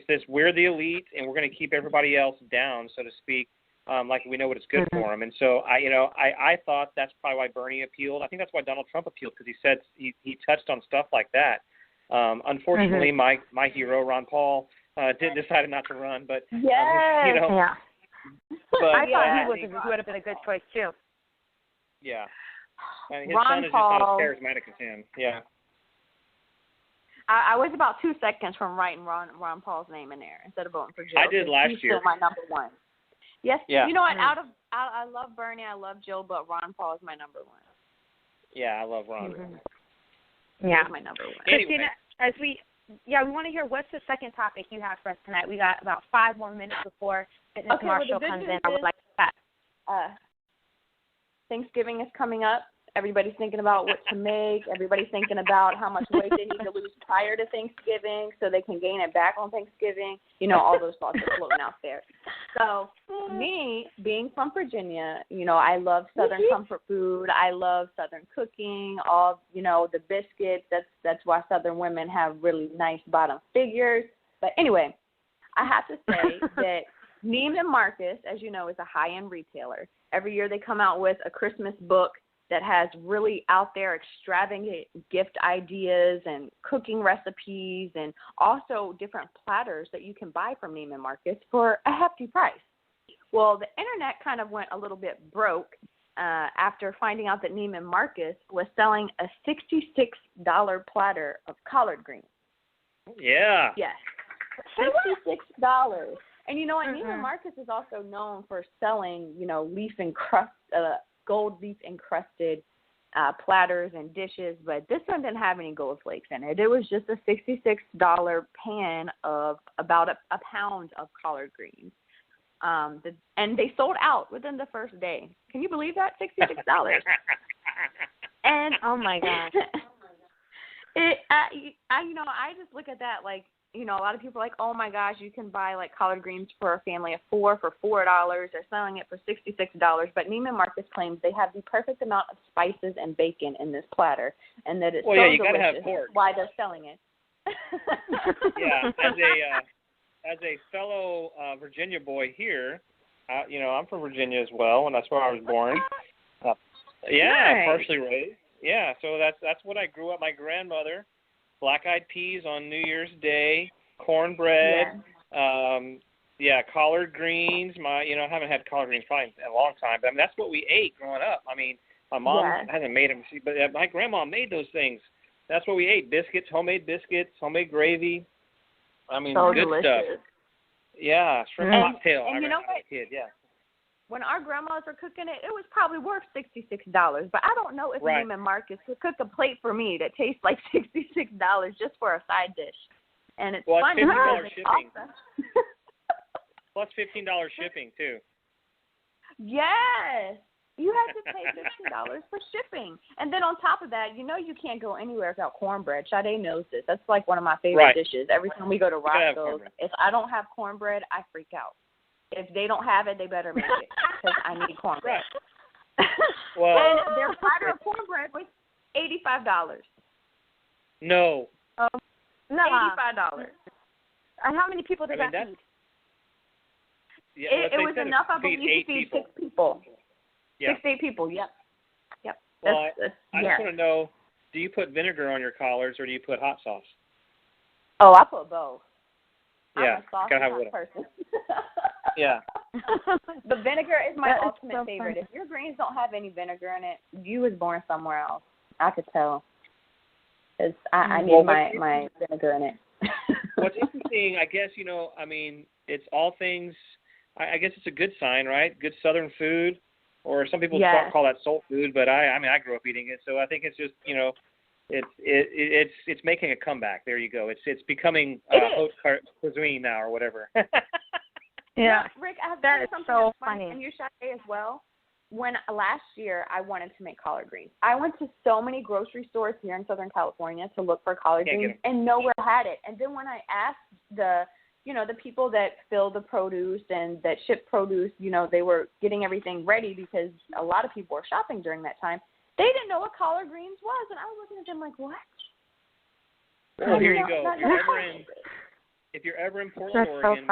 this we're the elite and we're going to keep everybody else down, so to speak. Like we know what is good for them. And so I thought that's probably why Bernie appealed. I think that's why Donald Trump appealed, because he said he touched on stuff like that. Unfortunately, my hero Ron Paul decided not to run, but But I thought he would have been a good choice too. Yeah, and his Ron son is Paul, just not as charismatic as him. Yeah. I was about 2 seconds from writing Ron Paul's name in there instead of voting for Joe. I did last he's year. Still my number one. Yes, yeah. You know what? I love Bernie, I love Joe, but Ron Paul is my number one. Yeah, I love Ron. Yeah, he's my number one. Christina, we want to hear what's the second topic you have for us tonight. We got about 5 more minutes before Fitness Marshall comes in. I would like to chat. Thanksgiving is coming up. Everybody's thinking about what to make. Everybody's thinking about how much weight they need to lose prior to Thanksgiving so they can gain it back on Thanksgiving. All those thoughts are floating out there. So me, being from Virginia, I love Southern comfort food. I love Southern cooking, all, the biscuits. That's why Southern women have really nice bottom figures. But anyway, I have to say that Neiman Marcus, as you know, is a high-end retailer. Every year they come out with a Christmas book that has really out there extravagant gift ideas and cooking recipes and also different platters that you can buy from Neiman Marcus for a hefty price. Well, the internet kind of went a little bit broke after finding out that Neiman Marcus was selling a $66 platter of collard greens. Yeah. Yes. $66. And you know what? Neiman Marcus is also known for selling, gold leaf encrusted platters and dishes, but this one didn't have any gold flakes in it. It was just a $66 pan of about a pound of collard greens. And they sold out within the first day. Can you believe that? $66. And oh my gosh. I just look at that like, a lot of people are like, oh my gosh, you can buy like collard greens for a family of 4 for $4. They're selling it for $66. But Neiman Marcus claims they have the perfect amount of spices and bacon in this platter, and that it's so you delicious. gotta have pork. Why they're selling it? Yeah, as a fellow Virginia boy here, I'm from Virginia as well, and that's where I was born. Nice. Partially raised. Yeah, so that's what I grew up. My grandmother. Black-eyed peas on New Year's Day, cornbread, collard greens. I haven't had collard greens probably in a long time, but that's what we ate growing up. My mom hasn't made them, but my grandma made those things. That's what we ate: homemade biscuits, homemade gravy. So good delicious stuff. Yeah, shrimp cocktail. And I you know remember what? as a kid, yeah. When our grandmas were cooking it, it was probably worth $66. But I don't know if Neiman Marcus could cook a plate for me that tastes like $66 just for a side dish. And it's funny because $15 it's shipping. awesome. Plus $15 shipping too. Yes. You had to pay $15 for shipping. And then on top of that, you know you can't go anywhere without cornbread. Sade knows this. That's like one of my favorite dishes. Every time we go to Roscoe's, if I don't have cornbread, I freak out. If they don't have it, they better make it because I need cornbread. Well, and their platter of cornbread was $85. No. No. $85. And how many people did that feed? Yeah, it was enough, I believe, to feed 6 people. Yeah. 6 to 8 people, yep. Well, I just want to know, do you put vinegar on your collards or do you put hot sauce? Oh, I put both. Yeah, I'm a sauce person. Yeah. The vinegar is my ultimate so favorite. funny. If your greens don't have any vinegar in it, you was born somewhere else. I could tell. Because I need my vinegar in it. What's interesting, I guess, it's all things, I guess it's a good sign, right? Good Southern food, or some people call that soul food, but I grew up eating it, so I think it's just, it's making a comeback. There you go. It's becoming haute cuisine now, or whatever. Yeah. Rick, I have that is something so that's funny. And you Sade as well. When last year I wanted to make collard greens, I went to so many grocery stores here in Southern California to look for collard greens, and nowhere had it. And then when I asked the people that fill the produce and that ship produce, they were getting everything ready because a lot of people were shopping during that time. They didn't know what collard greens was, and I was looking at them like, what? Well, here you go. If you're ever in Portland, Oregon,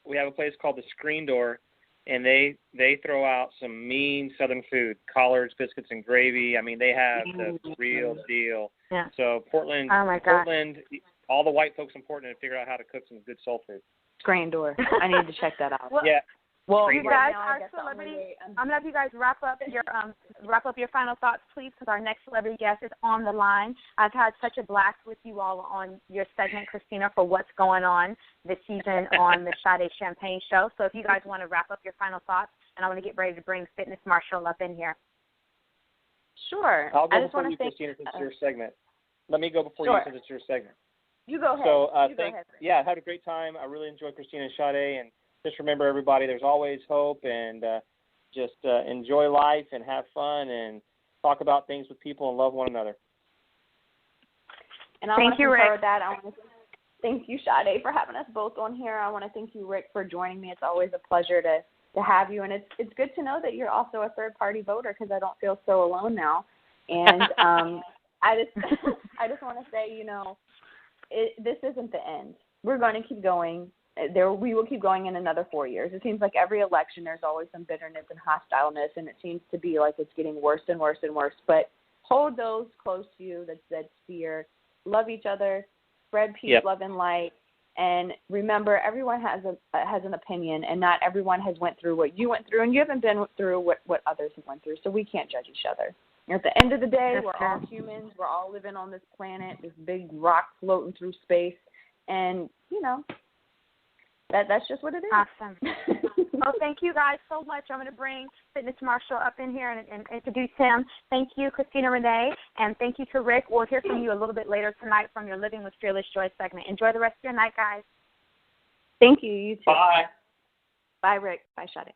we have a place called the Screen Door, and they throw out some mean Southern food, collards, biscuits, and gravy. I mean, they have the real deal. Yeah. So Portland, all the white folks in Portland have figured out how to cook some good soul food. Screen Door. I need to check that out. Well, you guys, our celebrity. I'm gonna have you guys wrap up your final thoughts, please, because our next celebrity guest is on the line. I've had such a blast with you all on your segment, Christina, for what's going on this season on the Sade Champagne Show. So if you guys want to wrap up your final thoughts, and I want to get ready to bring Fitness Marshall up in here. Sure. I'll go before you, Christina, since it's your segment. Let me go before you, since it's your segment. You go ahead. So, go ahead. I had a great time. I really enjoyed Christina and Sade, and just remember, everybody, there's always hope, and just enjoy life and have fun and talk about things with people and love one another. And I want to concur that. I want to thank you, Sade, for having us both on here. I want to thank you, Rick, for joining me. It's always a pleasure to have you, and it's good to know that you're also a third-party voter because I don't feel so alone now. And I just want to say, this isn't the end. We're going to keep going. We will keep going in another 4 years. It seems like every election there's always some bitterness and hostileness, and it seems to be like it's getting worse and worse and worse. But hold those close to you that's dear. Love each other. Spread peace, love, and light. And remember, everyone has an opinion, and not everyone has went through what you went through, and you haven't been through what others have went through. So we can't judge each other. At the end of the day, we're all humans. We're all living on this planet, this big rock floating through space, and that's just what it is. Awesome. Well, thank you guys so much. I'm going to bring Fitness Marshall up in here and introduce him. Thank you, Christina Renee, and thank you to Rick. We'll hear from you a little bit later tonight from your Living with Fearless Joy segment. Enjoy the rest of your night, guys. Thank you. You too. Bye. Bye, Rick. Bye, Sade.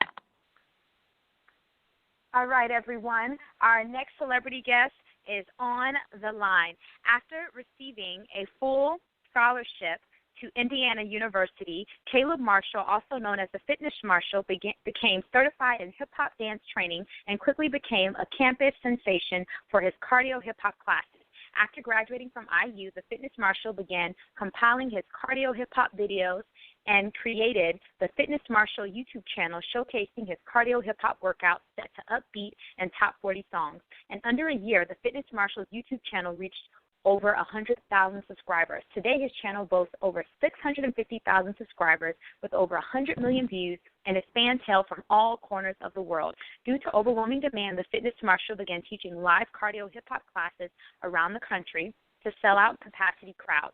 All right, everyone. Our next celebrity guest is on the line. After receiving a full scholarship to Indiana University, Caleb Marshall, also known as the Fitness Marshall, became certified in hip-hop dance training and quickly became a campus sensation for his cardio hip-hop classes. After graduating from IU, the Fitness Marshall began compiling his cardio hip-hop videos and created the Fitness Marshall YouTube channel showcasing his cardio hip-hop workouts set to upbeat and top 40 songs. And under a year, the Fitness Marshall's YouTube channel reached over 100,000 subscribers. Today, his channel boasts over 650,000 subscribers with over 100 million views, and his fans hail from all corners of the world. Due to overwhelming demand, the Fitness Marshall began teaching live cardio hip-hop classes around the country to sell out capacity crowds.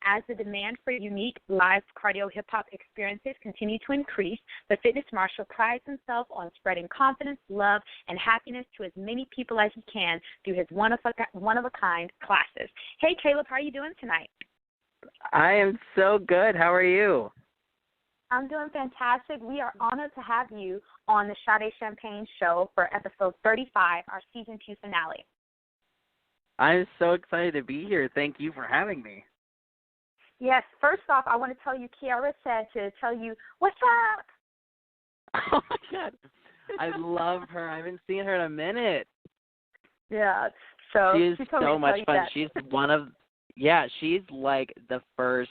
As the demand for unique live cardio hip-hop experiences continue to increase, the Fitness Marshall prides himself on spreading confidence, love, and happiness to as many people as he can through his one-of-a-kind classes. Hey, Caleb, how are you doing tonight? I am so good. How are you? I'm doing fantastic. We are honored to have you on the Sade Champagne Show for episode 35, our season 2 finale. I'm so excited to be here. Thank you for having me. Yes, first off, I want to tell you, KEAIRA said to tell you, what's up? Oh, my God. I love her. I haven't seen her in a minute. Yeah, so she is so much fun. That. She's she's like the first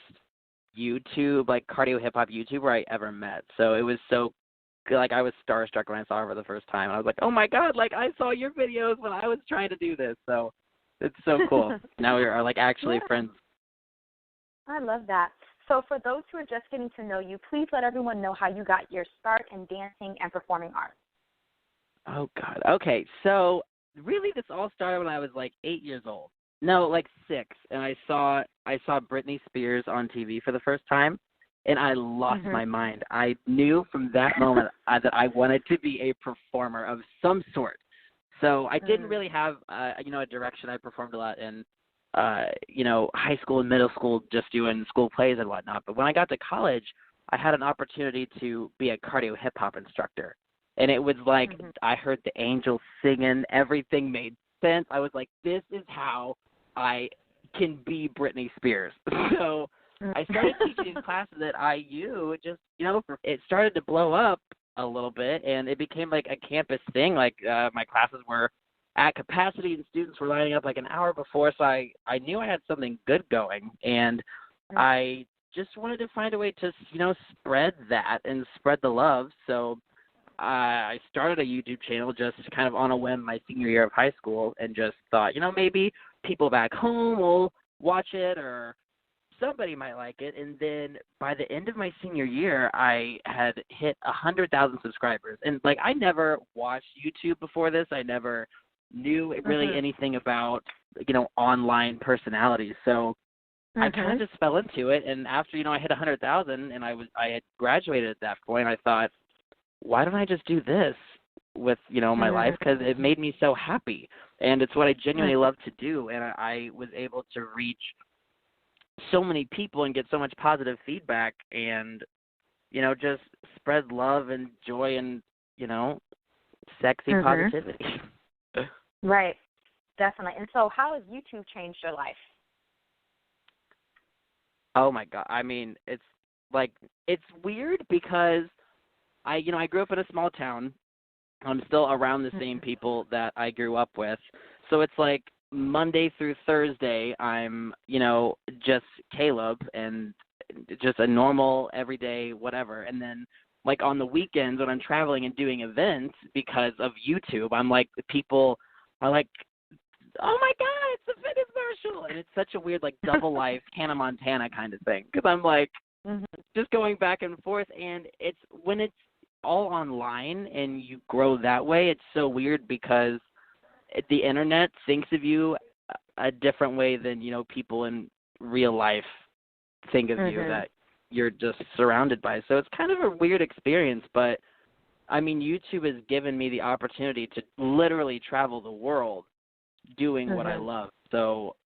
YouTube, like cardio hip hop YouTuber I ever met. So it was so good. Like I was starstruck when I saw her for the first time. I was like, oh my God, like I saw your videos when I was trying to do this. So it's so cool. Now we are like actually friends. I love that. So for those who are just getting to know you, please let everyone know how you got your start in dancing and performing arts. Oh God. Okay. So really this all started when I was like 8 years old. No, like 6, and I saw Britney Spears on TV for the first time, and I lost my mind. I knew from that moment that I wanted to be a performer of some sort. So I didn't really have a direction. I performed a lot in high school and middle school, just doing school plays and whatnot. But when I got to college, I had an opportunity to be a cardio hip hop instructor, and it was like I heard the angels singing. Everything made sense. I was like, this is how I can be Britney Spears. So I started teaching these classes at IU. It started to blow up a little bit, and it became like a campus thing. Like my classes were at capacity, and students were lining up like an hour before. So I knew I had something good going, and I just wanted to find a way to spread that and spread the love. So I started a YouTube channel just kind of on a whim my senior year of high school, and just thought, maybe people back home will watch it or somebody might like it. And then by the end of my senior year, I had hit 100,000 subscribers. And like I never watched YouTube before this. I never knew really anything about, online personalities. So I kind of just fell into it. And after, I hit 100,000 and I had graduated at that point, I thought, why don't I just do this with, my life? Because it made me so happy. And it's what I genuinely love to do. And I was able to reach so many people and get so much positive feedback and, just spread love and joy and, sexy positivity. Right. Definitely. And so how has YouTube changed your life? Oh, my God. I mean, it's weird because I grew up in a small town. I'm still around the same people that I grew up with. So it's like Monday through Thursday, I'm, just Caleb and just a normal, everyday, whatever. And then, like, on the weekends when I'm traveling and doing events because of YouTube, I'm like, people are like, oh, my God, it's a fitness commercial. And it's such a weird, like, double life, Hannah Montana kind of thing. Because I'm, like, just going back and forth. And when it's all online and you grow that way, it's so weird because the internet thinks of you a different way than people in real life think of you, that you're just surrounded by. So it's kind of a weird experience, but I mean, YouTube has given me the opportunity to literally travel the world doing what I love. So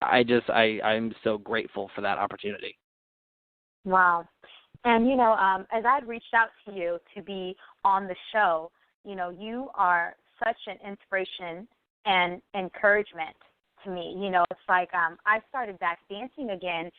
I'm so grateful for that opportunity. Wow. And, as I had reached out to you to be on the show, you are such an inspiration and encouragement to me. It's like I started back dancing again,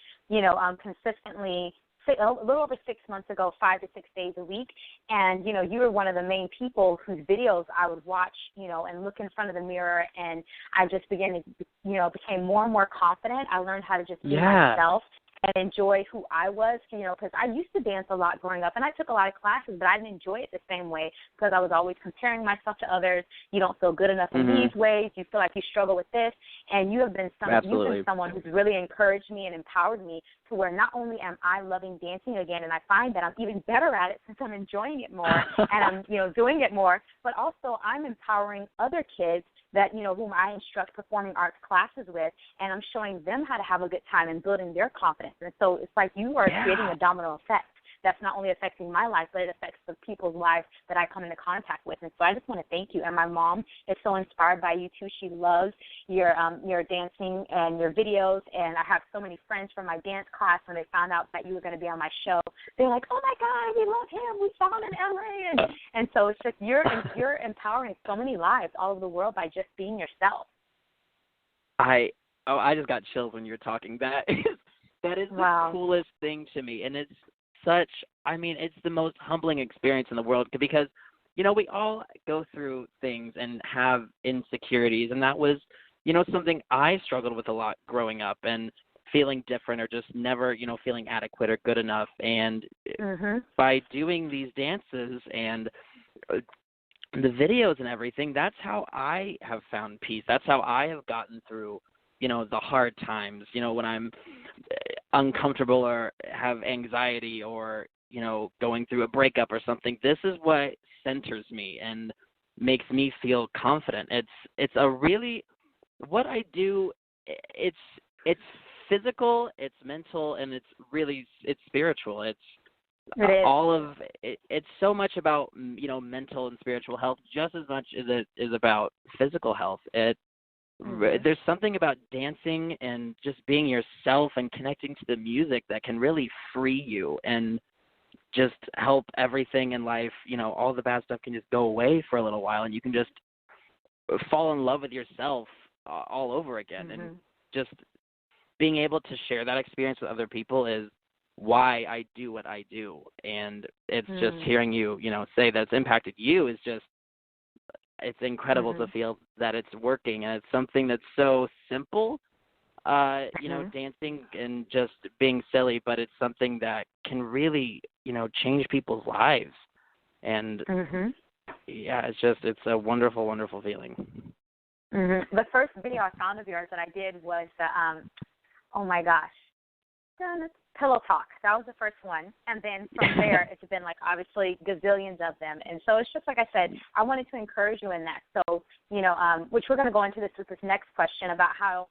consistently a little over 6 months ago, 5 to 6 days a week. And, you were one of the main people whose videos I would watch, and look in front of the mirror. And I just began to, became more and more confident. I learned how to just be myself and enjoy who I was, because I used to dance a lot growing up, and I took a lot of classes, but I didn't enjoy it the same way because I was always comparing myself to others. You don't feel good enough in these ways. You feel like you struggle with this, and you've been someone who's really encouraged me and empowered me to where not only am I loving dancing again, and I find that I'm even better at it since I'm enjoying it more and I'm, doing it more, but also I'm empowering other kids that, whom I instruct performing arts classes with, and I'm showing them how to have a good time and building their confidence. And so it's like you are creating a domino effect that's not only affecting my life, but it affects the people's lives that I come into contact with. And so I just want to thank you. And my mom is so inspired by you too. She loves your dancing and your videos. And I have so many friends from my dance class when they found out that you were going to be on my show. They're like, oh my God, we love him. We saw him in LA. And so it's just you're empowering so many lives all over the world by just being yourself. I just got chills when you're talking. That is the coolest thing to me, and it's it's the most humbling experience in the world because, we all go through things and have insecurities, and that was, something I struggled with a lot growing up and feeling different or just never, feeling adequate or good enough. And by doing these dances and the videos and everything, that's how I have found peace. That's how I have gotten through, the hard times, when I'm uncomfortable or have anxiety or, going through a breakup or something. This is what centers me and makes me feel confident. It's a really, what I do, it's physical, it's mental, and it's spiritual. It's so much about, mental and spiritual health just as much as it is about physical health. There's something about dancing and just being yourself and connecting to the music that can really free you and just help everything in life, all the bad stuff can just go away for a little while and you can just fall in love with yourself all over again. And just being able to share that experience with other people is why I do what I do. And it's just hearing you, say that it's impacted you is just, it's incredible to feel that it's working. And it's something that's so simple, dancing and just being silly, but it's something that can really, change people's lives. And it's a wonderful, wonderful feeling. The first video I found of yours that I did was oh my gosh, Pillow Talk. That was the first one. And then from there, it's been obviously gazillions of them. And so it's just like I said, I wanted to encourage you in that. So, which we're going to go into this with this next question about how,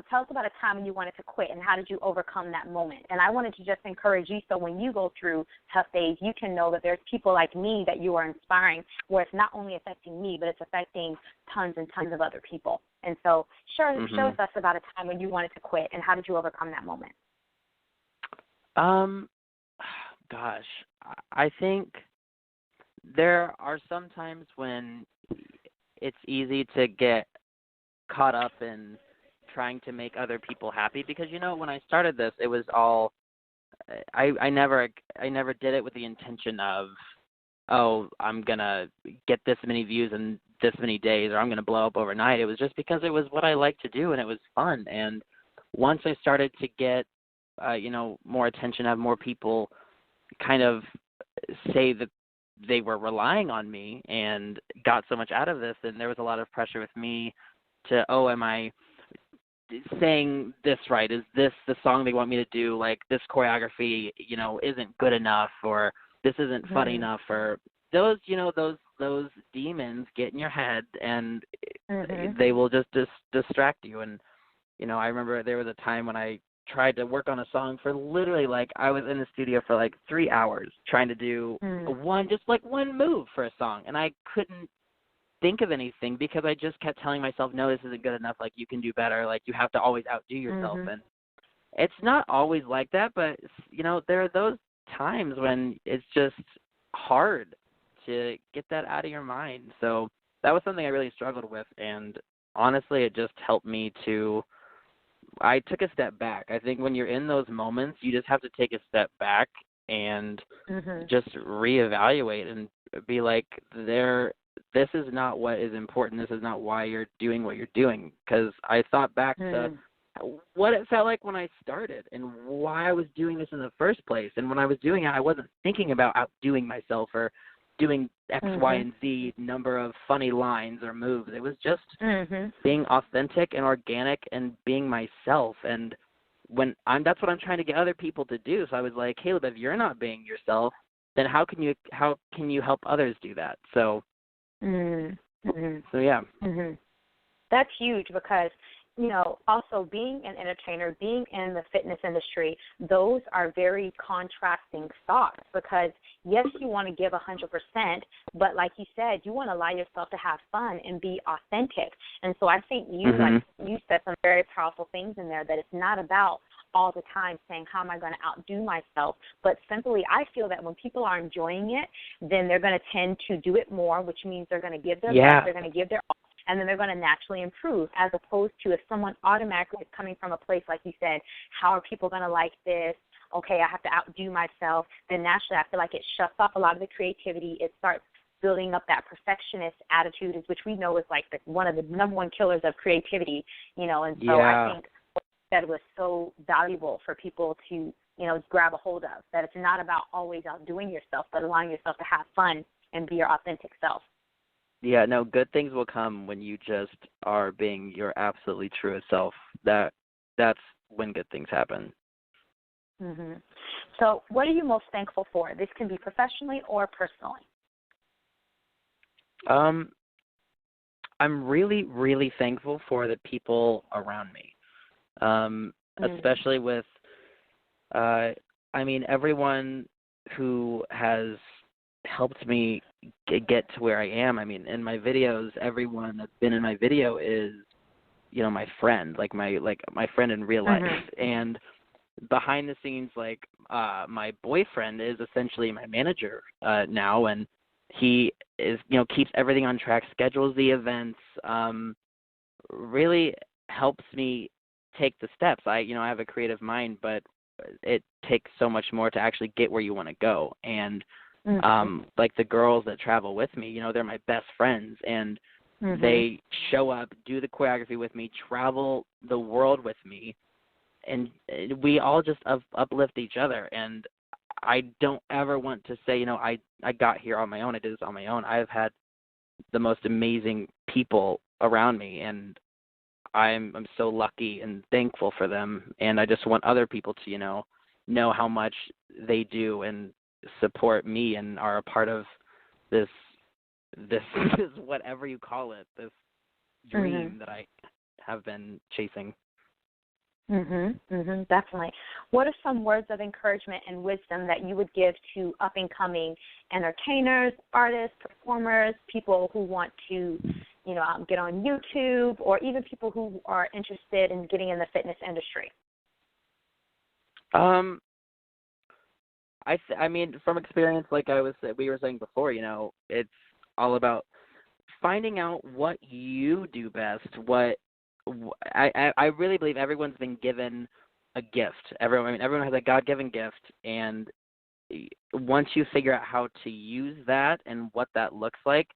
tell us about a time when you wanted to quit and how did you overcome that moment. And I wanted to just encourage you so when you go through tough days, you can know that there's people like me that you are inspiring where it's not only affecting me, but it's affecting tons and tons of other people. And so show us about a time when you wanted to quit and how did you overcome that moment? Gosh, I think there are some times when it's easy to get caught up in trying to make other people happy because, when I started this, it was all, I never did it with the intention of, I'm going to get this many views in this many days or I'm going to blow up overnight. It was just because it was what I like to do and it was fun. And once I started to get more attention, have more people kind of say that they were relying on me and got so much out of this, and there was a lot of pressure with me to, am I saying this right? Is this the song they want me to do? Like this choreography, isn't good enough, or this isn't funny enough, or those demons get in your head and they will just distract you. And, I remember there was a time when I tried to work on a song for literally I was in the studio for 3 hours trying to do one move for a song, and I couldn't think of anything because I just kept telling myself, no, this isn't good enough, you can do better, you have to always outdo yourself. And it's not always like that, but there are those times when it's just hard to get that out of your mind. So that was something I really struggled with, and honestly it just helped me I took a step back. I think when you're in those moments, you just have to take a step back and just reevaluate and be like, this is not what is important. This is not why you're doing what you're doing. Because I thought back to what it felt like when I started and why I was doing this in the first place. And when I was doing it, I wasn't thinking about outdoing myself or doing X, Y, and Z number of funny lines or moves. It was just being authentic and organic and being myself. And that's what I'm trying to get other people to do. So I was like, Caleb, if you're not being yourself, then how can you help others do that? So, so yeah. That's huge because, also being an entertainer, being in the fitness industry, those are very contrasting thoughts because, yes, you want to give 100%, but like you said, you want to allow yourself to have fun and be authentic. And so I think you said some very powerful things in there, that it's not about all the time saying, how am I going to outdo myself? But simply, I feel that when people are enjoying it, then they're going to tend to do it more, which means they're going to give their best, they're going to give their all, and then they're going to naturally improve, as opposed to if someone automatically is coming from a place, like you said, how are people going to like this? Okay, I have to outdo myself. Then naturally, I feel like it shuts off a lot of the creativity. It starts building up that perfectionist attitude, which we know is like one of the number one killers of creativity, and so I think that was so valuable for people to, grab a hold of, that it's not about always outdoing yourself, but allowing yourself to have fun and be your authentic self. Yeah, no, good things will come when you just are being your absolutely truest self. That's when good things happen. Mm-hmm. So what are you most thankful for? This can be professionally or personally. I'm really, really thankful for the people around me, especially with, everyone who has helped me get to where I am. I mean, in my videos, everyone that's been in my video is, my friend, like my friend in real life. And behind the scenes, my boyfriend is essentially my manager now, and he is, keeps everything on track, schedules the events, really helps me take the steps. I have a creative mind, but it takes so much more to actually get where you want to go. And like the girls that travel with me, they're my best friends, and they show up, do the choreography with me, travel the world with me, and we all just uplift each other. And I don't ever want to say, I got here on my own. I did this on my own. I've had the most amazing people around me, and I'm so lucky and thankful for them. And I just want other people to, know how much they do and support me and are a part of this whatever you call it, this dream that I have been chasing. Definitely. What are some words of encouragement and wisdom that you would give to up-and-coming entertainers, artists, performers, people who want to, get on YouTube, or even people who are interested in getting in the fitness industry? From experience, like we were saying before, it's all about finding out what you do best. I really believe everyone's been given a gift. Everyone has a God-given gift, and once you figure out how to use that and what that looks like,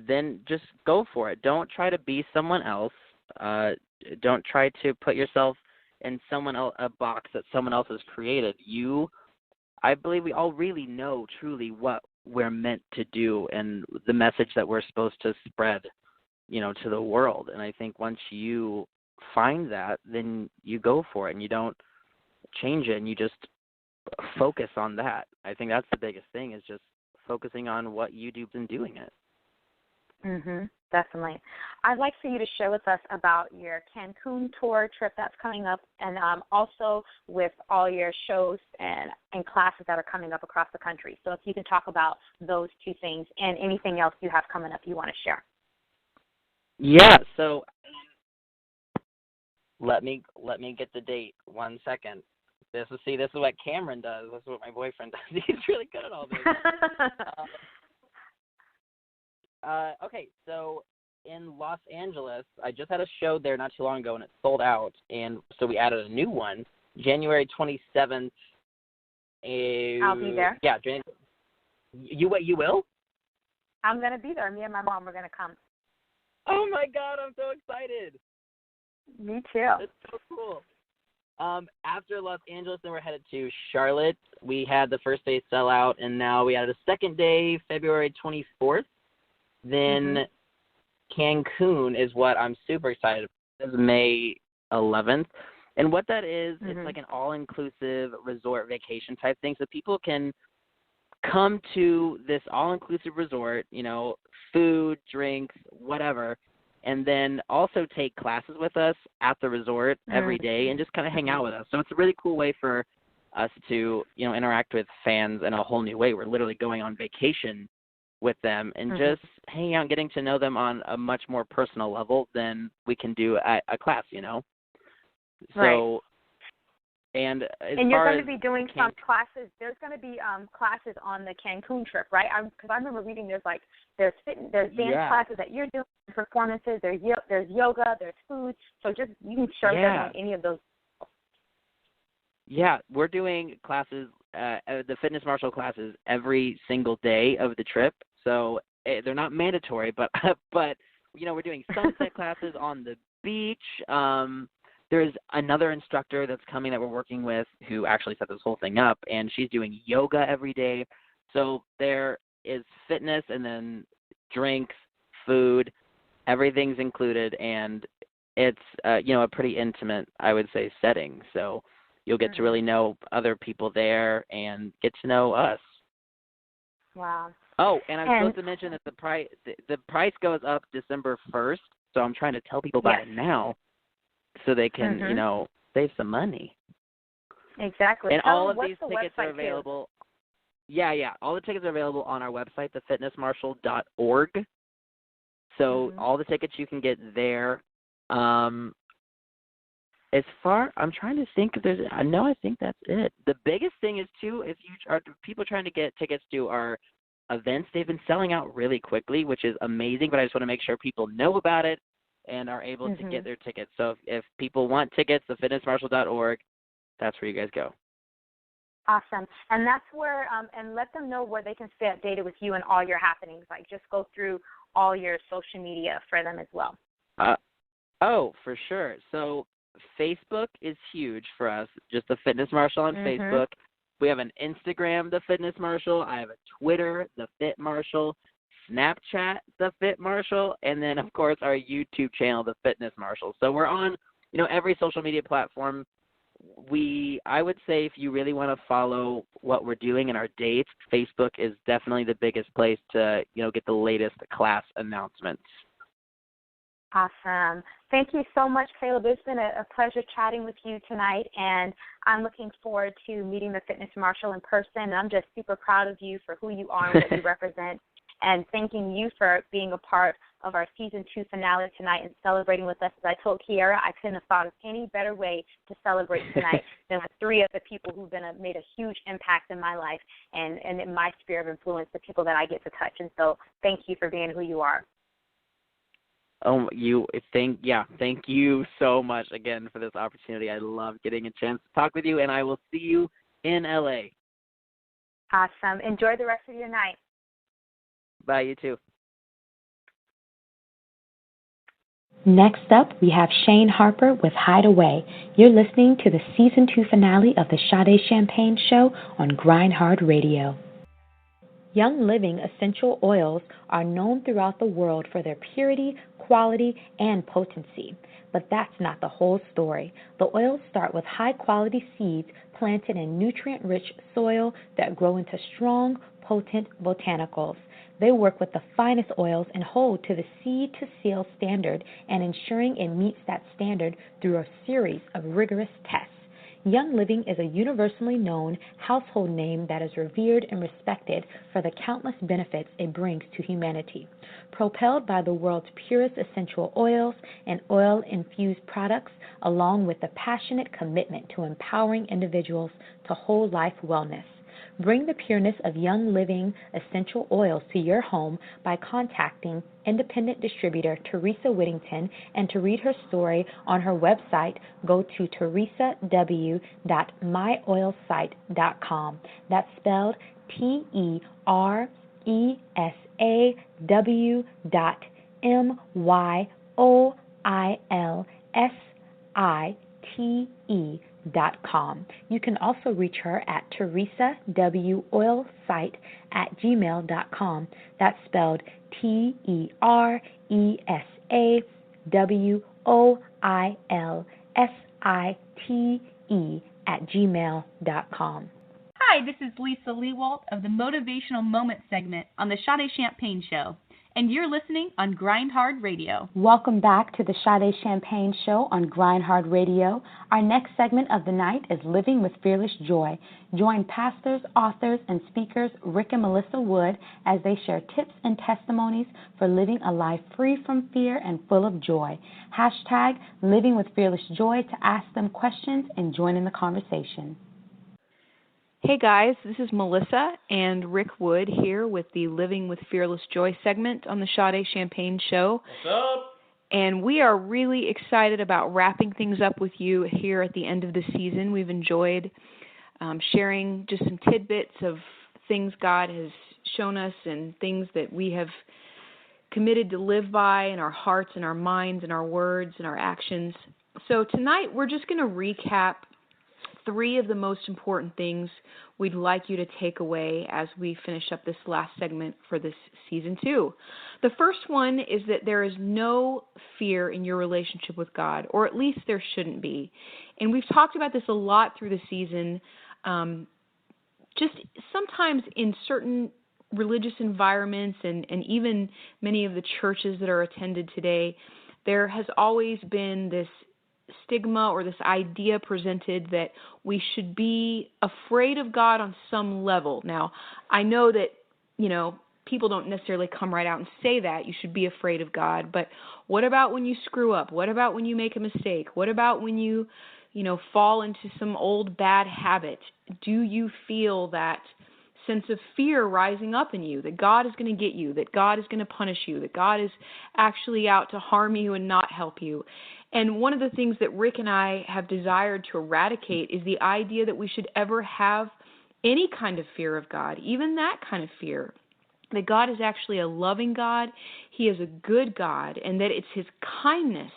then just go for it. Don't try to be someone else. Don't try to put yourself in a box that someone else has created. I believe we all really know truly what we're meant to do and the message that we're supposed to spread, to the world. And I think once you find that, then you go for it and you don't change it, and you just focus on that. I think that's the biggest thing, is just focusing on what you do and doing it. Definitely. I'd like for you to share with us about your Cancun tour trip that's coming up, and also with all your shows and classes that are coming up across the country. So if you can talk about those two things and anything else you have coming up you want to share. Yeah, so let me get the date. 1 second. This is what Cameron does. This is what my boyfriend does. He's really good at all this. Okay, so in Los Angeles, I just had a show there not too long ago, and it sold out, and so we added a new one, January 27th. I'll be there. Yeah, you will? I'm going to be there. Me and my mom are going to come. Oh, my God, I'm so excited. Me too. That's so cool. After Los Angeles, then we're headed to Charlotte. We had the first day sell out, and now we added a second day, February 24th. Then Cancun is what I'm super excited about. It's May 11th. And what that is, it's like an all-inclusive resort vacation type thing. So people can come to this all-inclusive resort, food, drinks, whatever, and then also take classes with us at the resort every day and just kind of hang out with us. So it's a really cool way for us to, interact with fans in a whole new way. We're literally going on vacation with them and just hanging out and getting to know them on a much more personal level than we can do at a class, So, and you're going to be doing some classes. There's going to be classes on the Cancun trip, right? Because I remember reading there's dance classes that you're doing, performances. There's yoga, there's food. So just you can show them on any of those. Yeah, we're doing classes, the Fitness Marshal classes every single day of the trip. So they're not mandatory, but we're doing sunset classes on the beach. There's another instructor that's coming that we're working with who actually set this whole thing up, and she's doing yoga every day. So there is fitness and then drinks, food, everything's included, and it's a pretty intimate, I would say, setting. So you'll get to really know other people there and get to know us. Wow. Oh, and I'm supposed to mention that the price goes up December 1st, so I'm trying to tell people about it now so they can, save some money. Exactly. And all of these tickets are available. Yeah. All the tickets are available on our website, thefitnessmarshal.org. So all the tickets you can get there. I'm trying to think if there's. No, I think that's it. The biggest thing is too, if you are people trying to get tickets to our events, they've been selling out really quickly, which is amazing. But I just want to make sure people know about it and are able to get their tickets. So if people want tickets, thefitnessmarshal.org, that's where you guys go. Awesome. And that's where, and let them know where they can stay updated with you and all your happenings. Like just go through all your social media for them as well. For sure. So Facebook is huge for us, just the Fitness Marshal on Facebook. We have an Instagram, The Fitness Marshal. I have a Twitter, The Fit Marshal, Snapchat, The Fit Marshal, and then, of course, our YouTube channel, The Fitness Marshal. So we're on, every social media platform. I would say if you really want to follow what we're doing in our dates, Facebook is definitely the biggest place to, get the latest class announcements. Awesome. Thank you so much, Caleb. It's been a pleasure chatting with you tonight, and I'm looking forward to meeting the Fitness Marshal in person. And I'm just super proud of you for who you are and what you represent, and thanking you for being a part of our Season 2 finale tonight and celebrating with us. As I told KEAIRA, I couldn't have thought of any better way to celebrate tonight than with three of the people who've made a huge impact in my life and in my sphere of influence, the people that I get to touch. And so thank you for being who you are. Thank you so much again for this opportunity. I love getting a chance to talk with you, and I will see you in LA. Awesome. Enjoy the rest of your night. Bye, you too. Next up, we have Shane Harper with Hideaway. You're listening to the Season 2 finale of the Sade Champagne Show on GrindHard Radio. Young Living essential oils are known throughout the world for their purity, quality, and potency. But that's not the whole story. The oils start with high-quality seeds planted in nutrient-rich soil that grow into strong, potent botanicals. They work with the finest oils and hold to the seed-to-seal standard and ensuring it meets that standard through a series of rigorous tests. Young Living is a universally known household name that is revered and respected for the countless benefits it brings to humanity. Propelled by the world's purest essential oils and oil-infused products, along with the passionate commitment to empowering individuals to whole life wellness. Bring the pureness of Young Living essential oils to your home by contacting independent distributor Teresa Whittington, and to read her story on her website, go to teresaw.myoilsite.com. That's spelled TERESAWMYOILSITE.com. You can also reach her at teresawoilsite@gmail.com. That's spelled TERESAWOILSITE@gmail.com. Hi, this is Lisa Lewalt of the Motivational Moments segment on the Sade Champagne Show. and you're listening on GrindHard Radio. Welcome back to the Sade Champagne Show on GrindHard Radio. Our next segment of the night is Living with Fearless Joy. Join pastors, authors, and speakers Rick and Melissa Wood as they share tips and testimonies for living a life free from fear and full of joy. Hashtag Living with Fearless Joy to ask them questions and join in the conversation. Hey guys, this is Melissa and Rick Wood here with the Living with Fearless Joy segment on the Sade Champagne Show. What's up? And we are really excited about wrapping things up with you here at the end of the season. We've enjoyed sharing just some tidbits of things God has shown us and things that we have committed to live by in our hearts and our minds and our words and our actions. So tonight we're just going to recap 3 of the most important things we'd like you to take away as we finish up this last segment for this season 2. The first one is that there is no fear in your relationship with God, or at least there shouldn't be. And we've talked about this a lot through the season. Just sometimes in certain religious environments and even many of the churches that are attended today, there has always been this stigma or this idea presented that we should be afraid of God on some level. Now, I know that, people don't necessarily come right out and say that you should be afraid of God, but what about when you screw up? What about when you make a mistake? What about when you fall into some old bad habit? Do you feel that sense of fear rising up in you, that God is going to get you, that God is going to punish you, that God is actually out to harm you and not help you? And one of the things that Rick and I have desired to eradicate is the idea that we should ever have any kind of fear of God, even that kind of fear. That God is actually a loving God, He is a good God, and that it's His kindness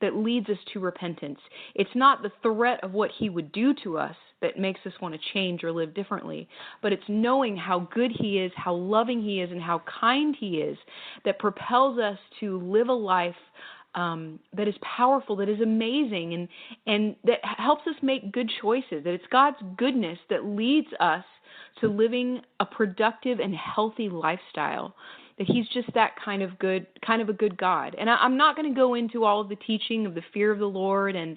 that leads us to repentance. It's not the threat of what He would do to us that makes us want to change or live differently, but it's knowing how good He is, how loving He is, and how kind He is that propels us to live a life that is powerful, that is amazing, and that helps us make good choices, that it's God's goodness that leads us to living a productive and healthy lifestyle, that He's just that kind of a good God. And I'm not going to go into all of the teaching of the fear of the Lord and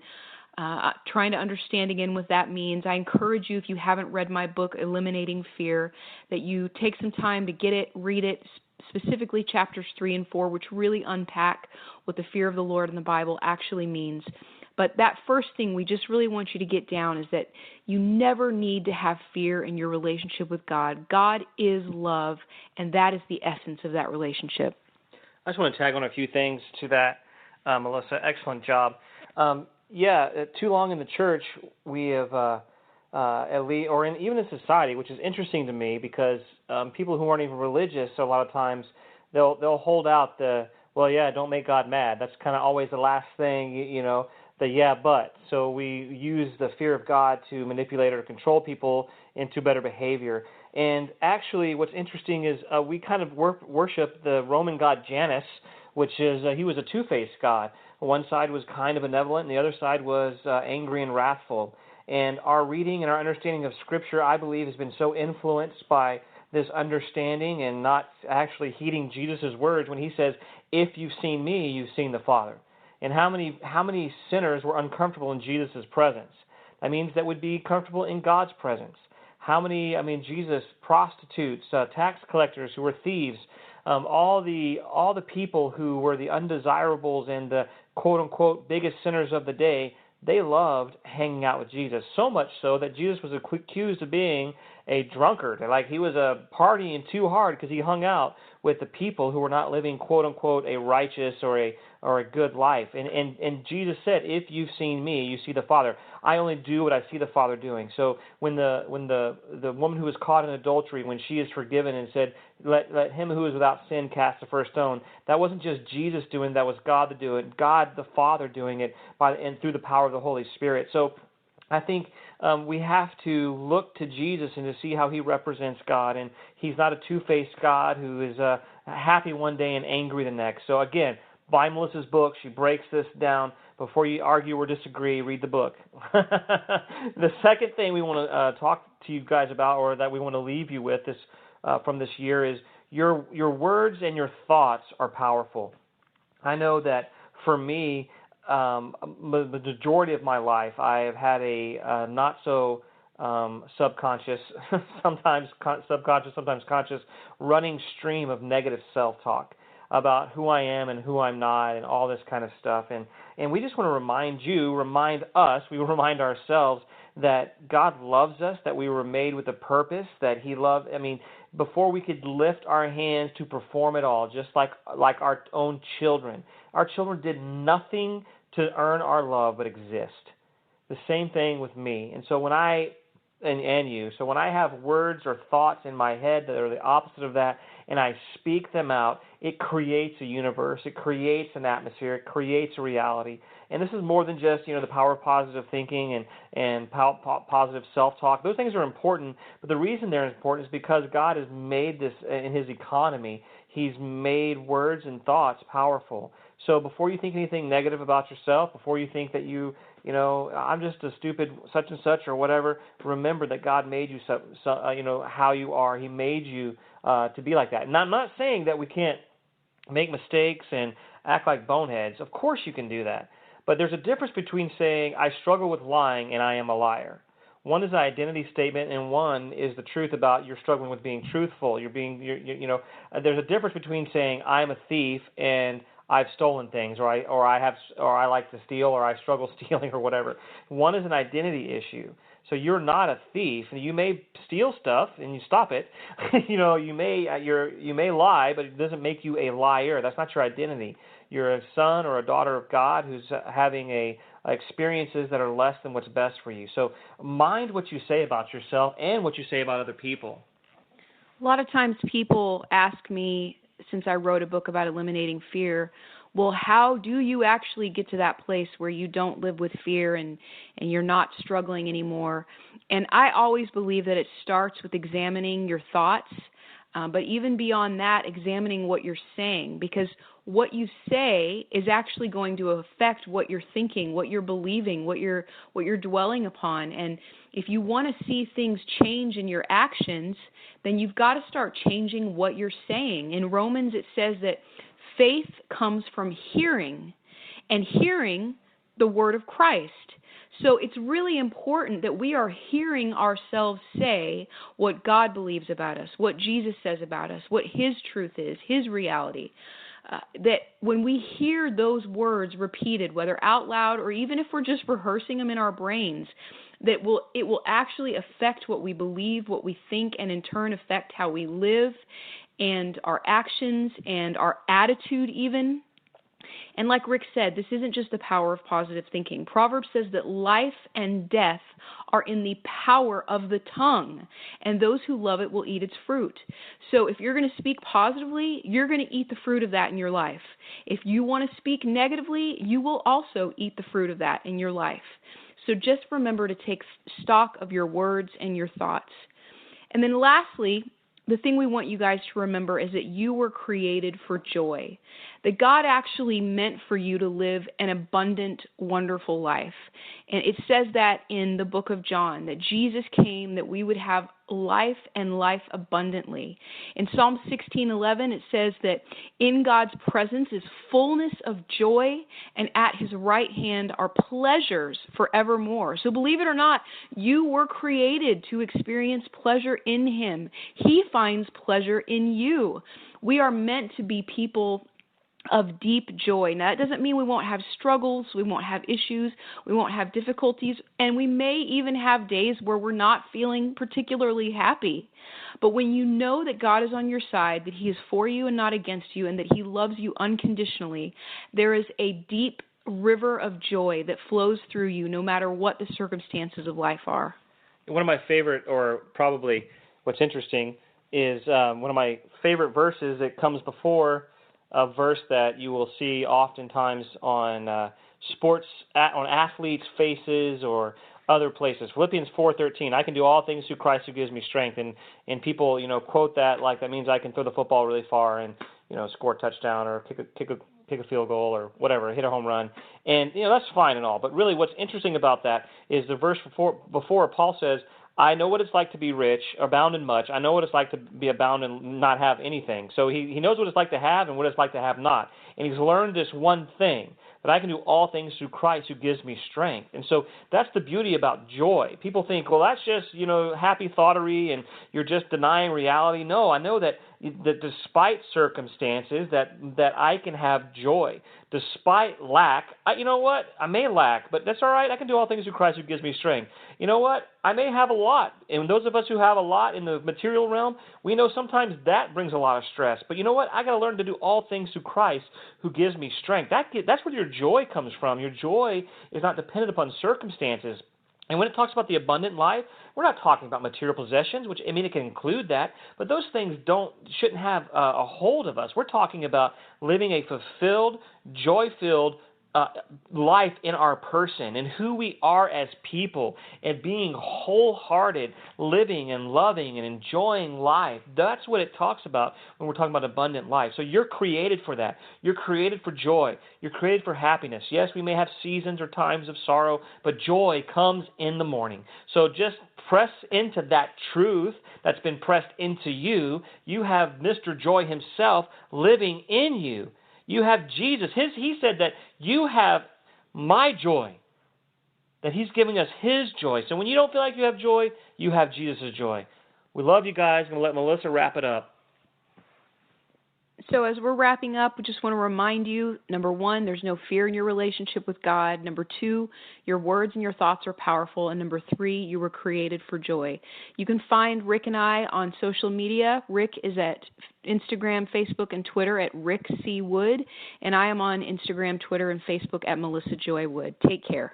trying to understand again what that means. I encourage you, if you haven't read my book, Eliminating Fear, that you take some time to get it, read it, specifically chapters 3 and 4, which really unpack what the fear of the Lord in the Bible actually means. But that first thing we just really want you to get down is that you never need to have fear in your relationship with God. God is love, and that is the essence of that relationship. I just want to tag on a few things to that, Melissa. Excellent job. Too long in the church, we have, at least, or even in society, which is interesting to me because people who aren't even religious, a lot of times they'll hold out don't make God mad. That's kind of always the last thing, but. So we use the fear of God to manipulate or control people into better behavior. And actually, what's interesting is we kind of worship the Roman god Janus, which is he was a two-faced god. One side was kind of benevolent, and the other side was angry and wrathful. And our reading and our understanding of Scripture, I believe, has been so influenced by this understanding and not actually heeding Jesus' words when He says, "If you've seen me, you've seen the Father." And how many sinners were uncomfortable in Jesus' presence? That means that would be comfortable in God's presence. Jesus, prostitutes, tax collectors who were thieves, all the people who were the undesirables and the quote-unquote biggest sinners of the day, they loved hanging out with Jesus, so much so that Jesus was accused of being a drunkard. Like he was partying too hard because he hung out with the people who were not living, quote-unquote, a righteous or a good life. And Jesus said, "If you've seen me, you see the Father. I only do what I see the Father doing." So when the woman who was caught in adultery, when she is forgiven and said, let him who is without sin cast the first stone, that wasn't just Jesus doing it, that was God to do it, God the Father doing it and through the power of the Holy Spirit. So I think we have to look to Jesus and to see how He represents God. And He's not a two-faced God who is happy one day and angry the next. So again, buy Melissa's book. She breaks this down. Before you argue or disagree, read the book. The second thing we want to talk to you guys about, or that we want to leave you with from this year, is your words and your thoughts are powerful. I know that for me, the majority of my life, I have had a not so subconscious, sometimes subconscious, sometimes conscious, running stream of negative self-talk about who I am and who I'm not and all this kind of stuff. And we just want to remind ourselves that God loves us, that we were made with a purpose, that He loved, before we could lift our hands to perform it all, just like our own children. Our children did nothing to earn our love but exist. The same thing with me. And so when I have words or thoughts in my head that are the opposite of that, and I speak them out, it creates a universe, it creates an atmosphere, it creates a reality. And this is more than just, the power of positive thinking and positive self-talk. Those things are important, but the reason they're important is because God has made this in His economy. He's made words and thoughts powerful. So before you think anything negative about yourself, before you think that I'm just a stupid such and such or whatever, remember that God made you how you are. He made you to be like that. And I'm not saying that we can't make mistakes and act like boneheads. Of course you can do that. But there's a difference between saying, I struggle with lying and I am a liar. One is an identity statement, and one is the truth about you're struggling with being truthful. There's a difference between saying I'm a thief and I've stolen things, or I like to steal, or I struggle stealing, or whatever. One is an identity issue. So you're not a thief, and you may steal stuff, and you stop it. You may lie, but it doesn't make you a liar. That's not your identity. You're a son or a daughter of God who's having experiences that are less than what's best for you. So mind what you say about yourself and what you say about other people. A lot of times people ask me, since I wrote a book about eliminating fear, well, how do you actually get to that place where you don't live with fear and you're not struggling anymore? And I always believe that it starts with examining your thoughts, but even beyond that, examining what you're saying, because what you say is actually going to affect what you're thinking, what you're believing, what you're dwelling upon. And if you want to see things change in your actions, then you've got to start changing what you're saying. In Romans, it says that faith comes from hearing, and hearing the word of Christ. So it's really important that we are hearing ourselves say what God believes about us, what Jesus says about us, what His truth is, His reality. That when we hear those words repeated, whether out loud or even if we're just rehearsing them in our brains, it will actually affect what we believe, what we think, and in turn affect how we live and our actions and our attitude even. And like Rick said, this isn't just the power of positive thinking. Proverbs says that life and death are in the power of the tongue, and those who love it will eat its fruit. So if you're going to speak positively, you're going to eat the fruit of that in your life. If you want to speak negatively, you will also eat the fruit of that in your life. So just remember to take stock of your words and your thoughts. And then lastly, the thing we want you guys to remember is that you were created for joy, that God actually meant for you to live an abundant, wonderful life. And it says that in the book of John, that Jesus came that we would have life and life abundantly. In Psalm 16:11, it says that in God's presence is fullness of joy, and at His right hand are pleasures forevermore. So believe it or not, you were created to experience pleasure in Him. He finds pleasure in you. We are meant to be people of deep joy. Now, that doesn't mean we won't have struggles, we won't have issues, we won't have difficulties, and we may even have days where we're not feeling particularly happy. But when you know that God is on your side, that He is for you and not against you, and that He loves you unconditionally, there is a deep river of joy that flows through you no matter what the circumstances of life are. One of my favorite, or probably what's interesting, is one of my favorite verses that comes before a verse that you will see oftentimes on sports, on athletes' faces or other places. Philippians 4:13, I can do all things through Christ who gives me strength. And people, quote that like that means I can throw the football really far and, score a touchdown or kick a field goal or whatever, hit a home run. And, that's fine and all. But really what's interesting about that is the verse before Paul says, I know what it's like to be rich or abound in much. I know what it's like to be abound and not have anything. So he knows what it's like to have and what it's like to have not. And he's learned this one thing, that I can do all things through Christ who gives me strength. And so that's the beauty about joy. People think, well, that's just, happy thoughtery and you're just denying reality. No, I know that despite circumstances that I can have joy. Despite lack, you know what? I may lack, but that's all right. I can do all things through Christ who gives me strength. You know what? I may have a lot. And those of us who have a lot in the material realm, we know sometimes that brings a lot of stress. But you know what? I got to learn to do all things through Christ who gives me strength. That's where your joy comes from. Your joy is not dependent upon circumstances. And when it talks about the abundant life, we're not talking about material possessions, which, it can include that, but those things shouldn't have a hold of us. We're talking about living a fulfilled, joy-filled life in our person and who we are as people and being wholehearted, living and loving and enjoying life. That's what it talks about when we're talking about abundant life. So you're created for that. You're created for joy. You're created for happiness. Yes, we may have seasons or times of sorrow, but joy comes in the morning. So just press into that truth that's been pressed into you. You have Mr. Joy himself living in you. You have Jesus. He said that you have my joy, that he's giving us his joy. So when you don't feel like you have joy, you have Jesus' joy. We love you guys. I'm going to let Melissa wrap it up. So as we're wrapping up, we just want to remind you, number one, there's no fear in your relationship with God. Number two, your words and your thoughts are powerful. And number three, you were created for joy. You can find Rick and I on social media. Rick is at Instagram, Facebook, and Twitter at Rick C. Wood. And I am on Instagram, Twitter, and Facebook at Melissa Joy Wood. Take care.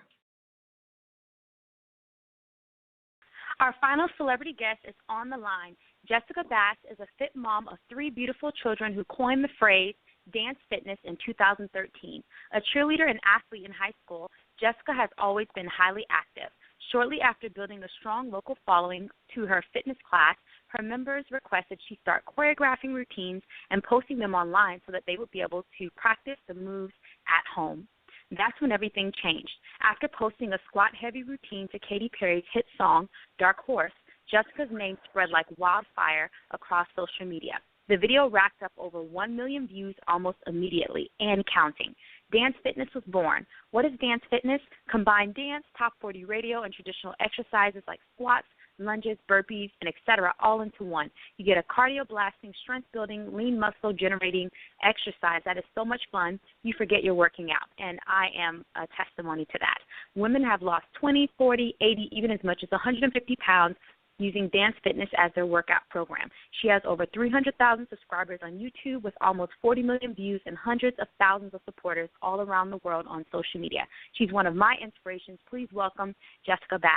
Our final celebrity guest is on the line. Jessica Bass is a fit mom of 3 beautiful children who coined the phrase dance fitness in 2013. A cheerleader and athlete in high school, Jessica has always been highly active. Shortly after building a strong local following to her fitness class, her members requested she start choreographing routines and posting them online so that they would be able to practice the moves at home. That's when everything changed. After posting a squat-heavy routine to Katy Perry's hit song, Dark Horse, Jessica's name spread like wildfire across social media. The video racked up over 1 million views almost immediately and counting. Dance Fitness was born. What is Dance Fitness? Combine dance, top 40 radio, and traditional exercises like squats, lunges, burpees, and etc. all into one. You get a cardio-blasting, strength-building, lean muscle-generating exercise that is so much fun, you forget you're working out, and I am a testimony to that. Women have lost 20, 40, 80, even as much as 150 pounds using Dance Fitness as their workout program. She has over 300,000 subscribers on YouTube with almost 40 million views and hundreds of thousands of supporters all around the world on social media. She's one of my inspirations. Please welcome Jessica Bass.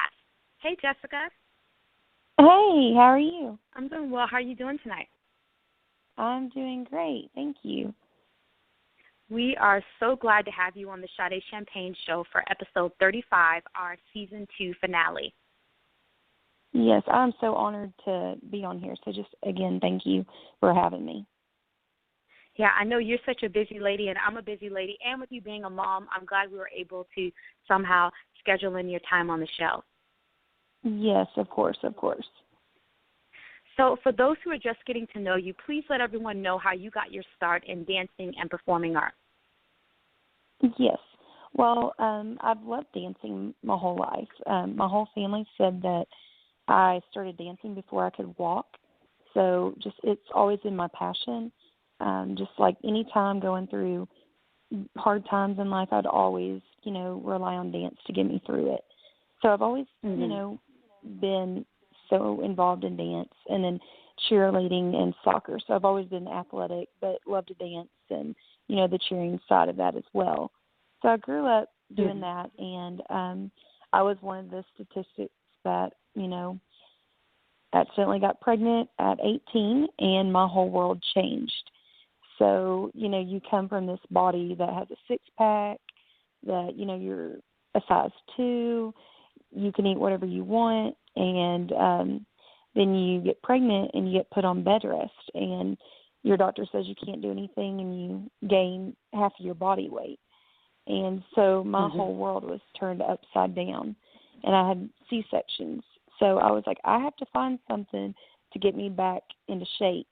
Hey, Jessica. Hey, how are you? I'm doing well. How are you doing tonight? I'm doing great. Thank you. We are so glad to have you on the Sade Champagne Show for episode 35, our season 2 finale. Yes, I'm so honored to be on here. So just, again, thank you for having me. Yeah, I know you're such a busy lady, and I'm a busy lady. And with you being a mom, I'm glad we were able to somehow schedule in your time on the show. Yes, of course, of course. So for those who are just getting to know you, please let everyone know how you got your start in dancing and performing arts. Yes. Well, I've loved dancing my whole life. My whole family said that I started dancing before I could walk. So just it's always been my passion. Just like any time going through hard times in life, I'd always, rely on dance to get me through it. So I've always, been so involved in dance and then cheerleading and soccer. So I've always been athletic, but love to dance and, the cheering side of that as well. So I grew up doing that, and I was one of the statistics that, accidentally got pregnant at 18, and my whole world changed. So, you come from this body that has a six-pack, that, you're a size 2, you can eat whatever you want, and then you get pregnant and you get put on bed rest, and your doctor says you can't do anything, and you gain half of your body weight. And so my whole world was turned upside down, and I had C-sections So I was like, I have to find something to get me back into shape.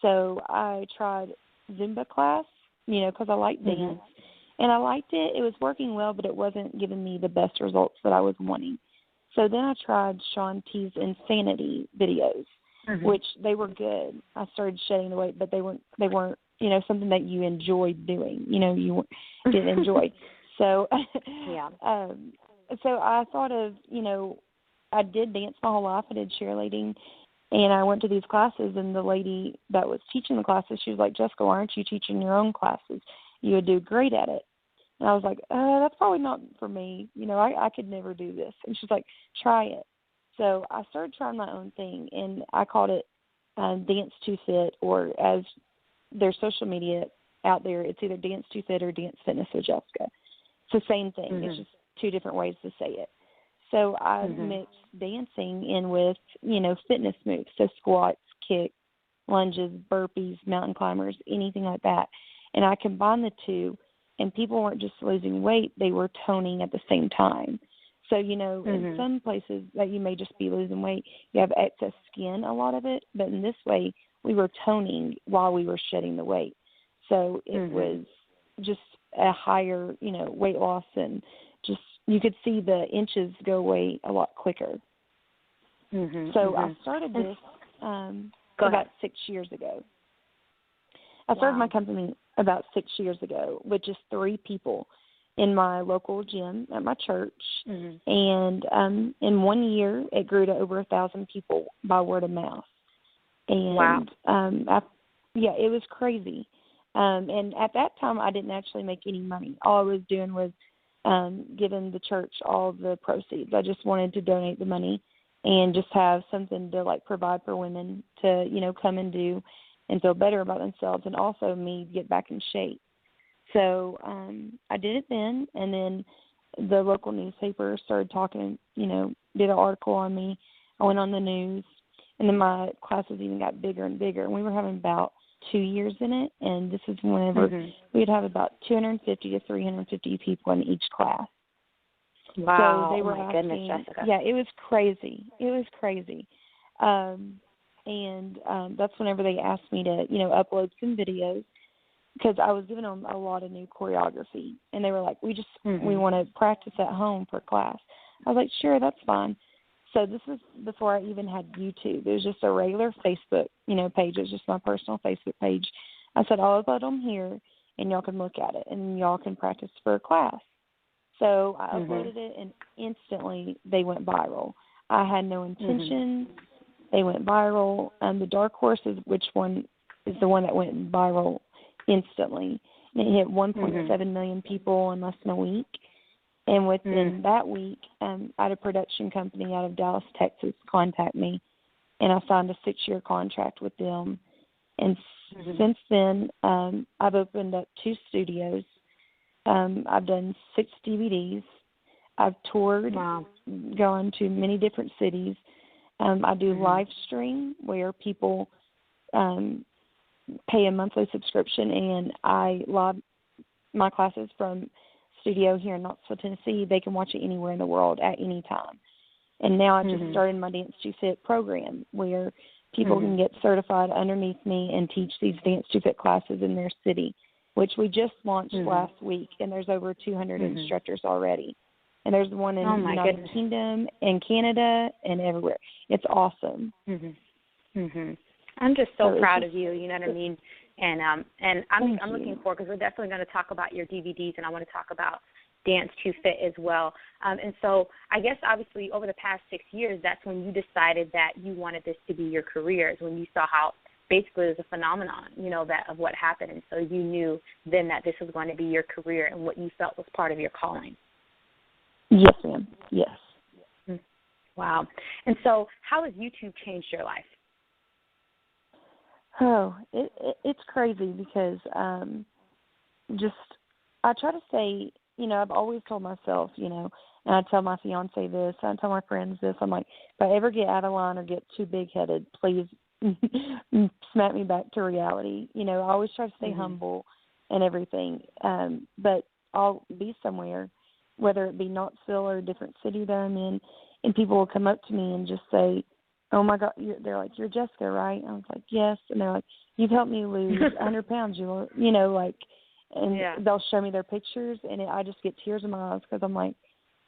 So I tried Zumba class, because I like dance. And I liked it. It was working well, but it wasn't giving me the best results that I was wanting. So then I tried Shaun T's Insanity videos, which they were good. I started shedding the weight, but they weren't something that you enjoyed doing. You didn't enjoy. So, so I thought of, I did dance my whole life. I did cheerleading, and I went to these classes, and the lady that was teaching the classes, she was like, Jessica, why aren't you teaching your own classes? You would do great at it. And I was like, that's probably not for me. I could never do this. And she's like, try it. So I started trying my own thing, and I called it Dance to Fit, or as their social media out there, it's either Dance to Fit or Dance Fitness with Jessica. It's the same thing. It's just two different ways to say it. So I mixed dancing in with, fitness moves, so squats, kicks, lunges, burpees, mountain climbers, anything like that. And I combined the two, and people weren't just losing weight, they were toning at the same time. So, in some places that you may just be losing weight, you have excess skin, a lot of it, but in this way, we were toning while we were shedding the weight. So it was just a higher, weight loss, and just you could see the inches go away a lot quicker. So I started this about 6 years ago. I started my company about 6 years ago with just 3 people in my local gym at my church. And in 1 year, it grew to over 1,000 people by word of mouth. And it was crazy. And at that time, I didn't actually make any money. All I was doing was giving the church all the proceeds. I just wanted to donate the money and just have something to provide for women to, come and do and feel better about themselves, and also me get back in shape. So I did it then, and then the local newspaper started talking, did an article on me. I went on the news, and then my classes even got bigger and bigger. And we were having about 2 years in it, and this is whenever we'd have about 250 to 350 people in each class. Wow. So they were goodness, Jessica. Yeah, it was crazy. And that's whenever they asked me to, upload some videos, because I was giving them a lot of new choreography. And they were like, we want to practice at home for class. I was like, sure, that's fine. So this was before I even had YouTube. It was just a regular Facebook, page. It was just my personal Facebook page. I said, I'll upload them here, and y'all can look at it, and y'all can practice for a class. So I uploaded it, and instantly they went viral. I had no intention. They went viral. The Dark Horse is which one is the one that went viral instantly. And it hit 1.7 million people in less than a week. And within that week, I had a production company out of Dallas, Texas, contact me, and I signed a 6-year contract with them. And since then, I've opened up 2 studios. I've done 6 DVDs. I've toured, gone to many different cities. I do live stream where people pay a monthly subscription, and I live my classes from studio here in Knoxville, Tennessee. They can watch it anywhere in the world at any time. And now I just started my Dance to Fit program where people can get certified underneath me and teach these Dance to Fit classes in their city, which we just launched last week, and there's over 200 instructors already. And there's one in the United Kingdom and Canada and everywhere. It's awesome. I'm just so proud of you. You know what I mean? And I'm looking forward, because we're definitely going to talk about your DVDs, and I want to talk about Dance to Fit as well. And so I guess obviously over the past 6 years, that's when you decided that you wanted this to be your career, is when you saw how basically it was a phenomenon, that of what happened. And so you knew then that this was going to be your career and what you felt was part of your calling. Yes, ma'am. Yes. Wow. And so how has YouTube changed your life? Oh, it's crazy because I try to say, I've always told myself, and I tell my fiance this, I tell my friends this, I'm like, if I ever get out of line or get too big-headed, please smack me back to reality. I always try to stay humble and everything, but I'll be somewhere, whether it be Knoxville or a different city that I'm in, and people will come up to me and just say, "Oh my God," they're like, "You're Jessica, right?" I was like, "Yes," and they're like, "You've helped me lose 100 pounds, and they'll show me their pictures, and I just get tears in my eyes because I'm like,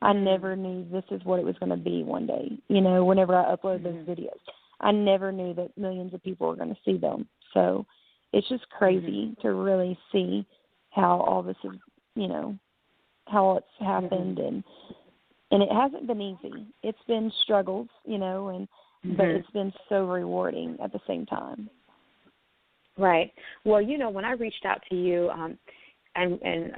I never knew this is what it was going to be one day. Whenever I upload those videos, I never knew that millions of people were going to see them. So it's just crazy to really see how all this is, how it's happened, and it hasn't been easy. It's been struggles, but it's been so rewarding at the same time. Right. Well, when I reached out to you and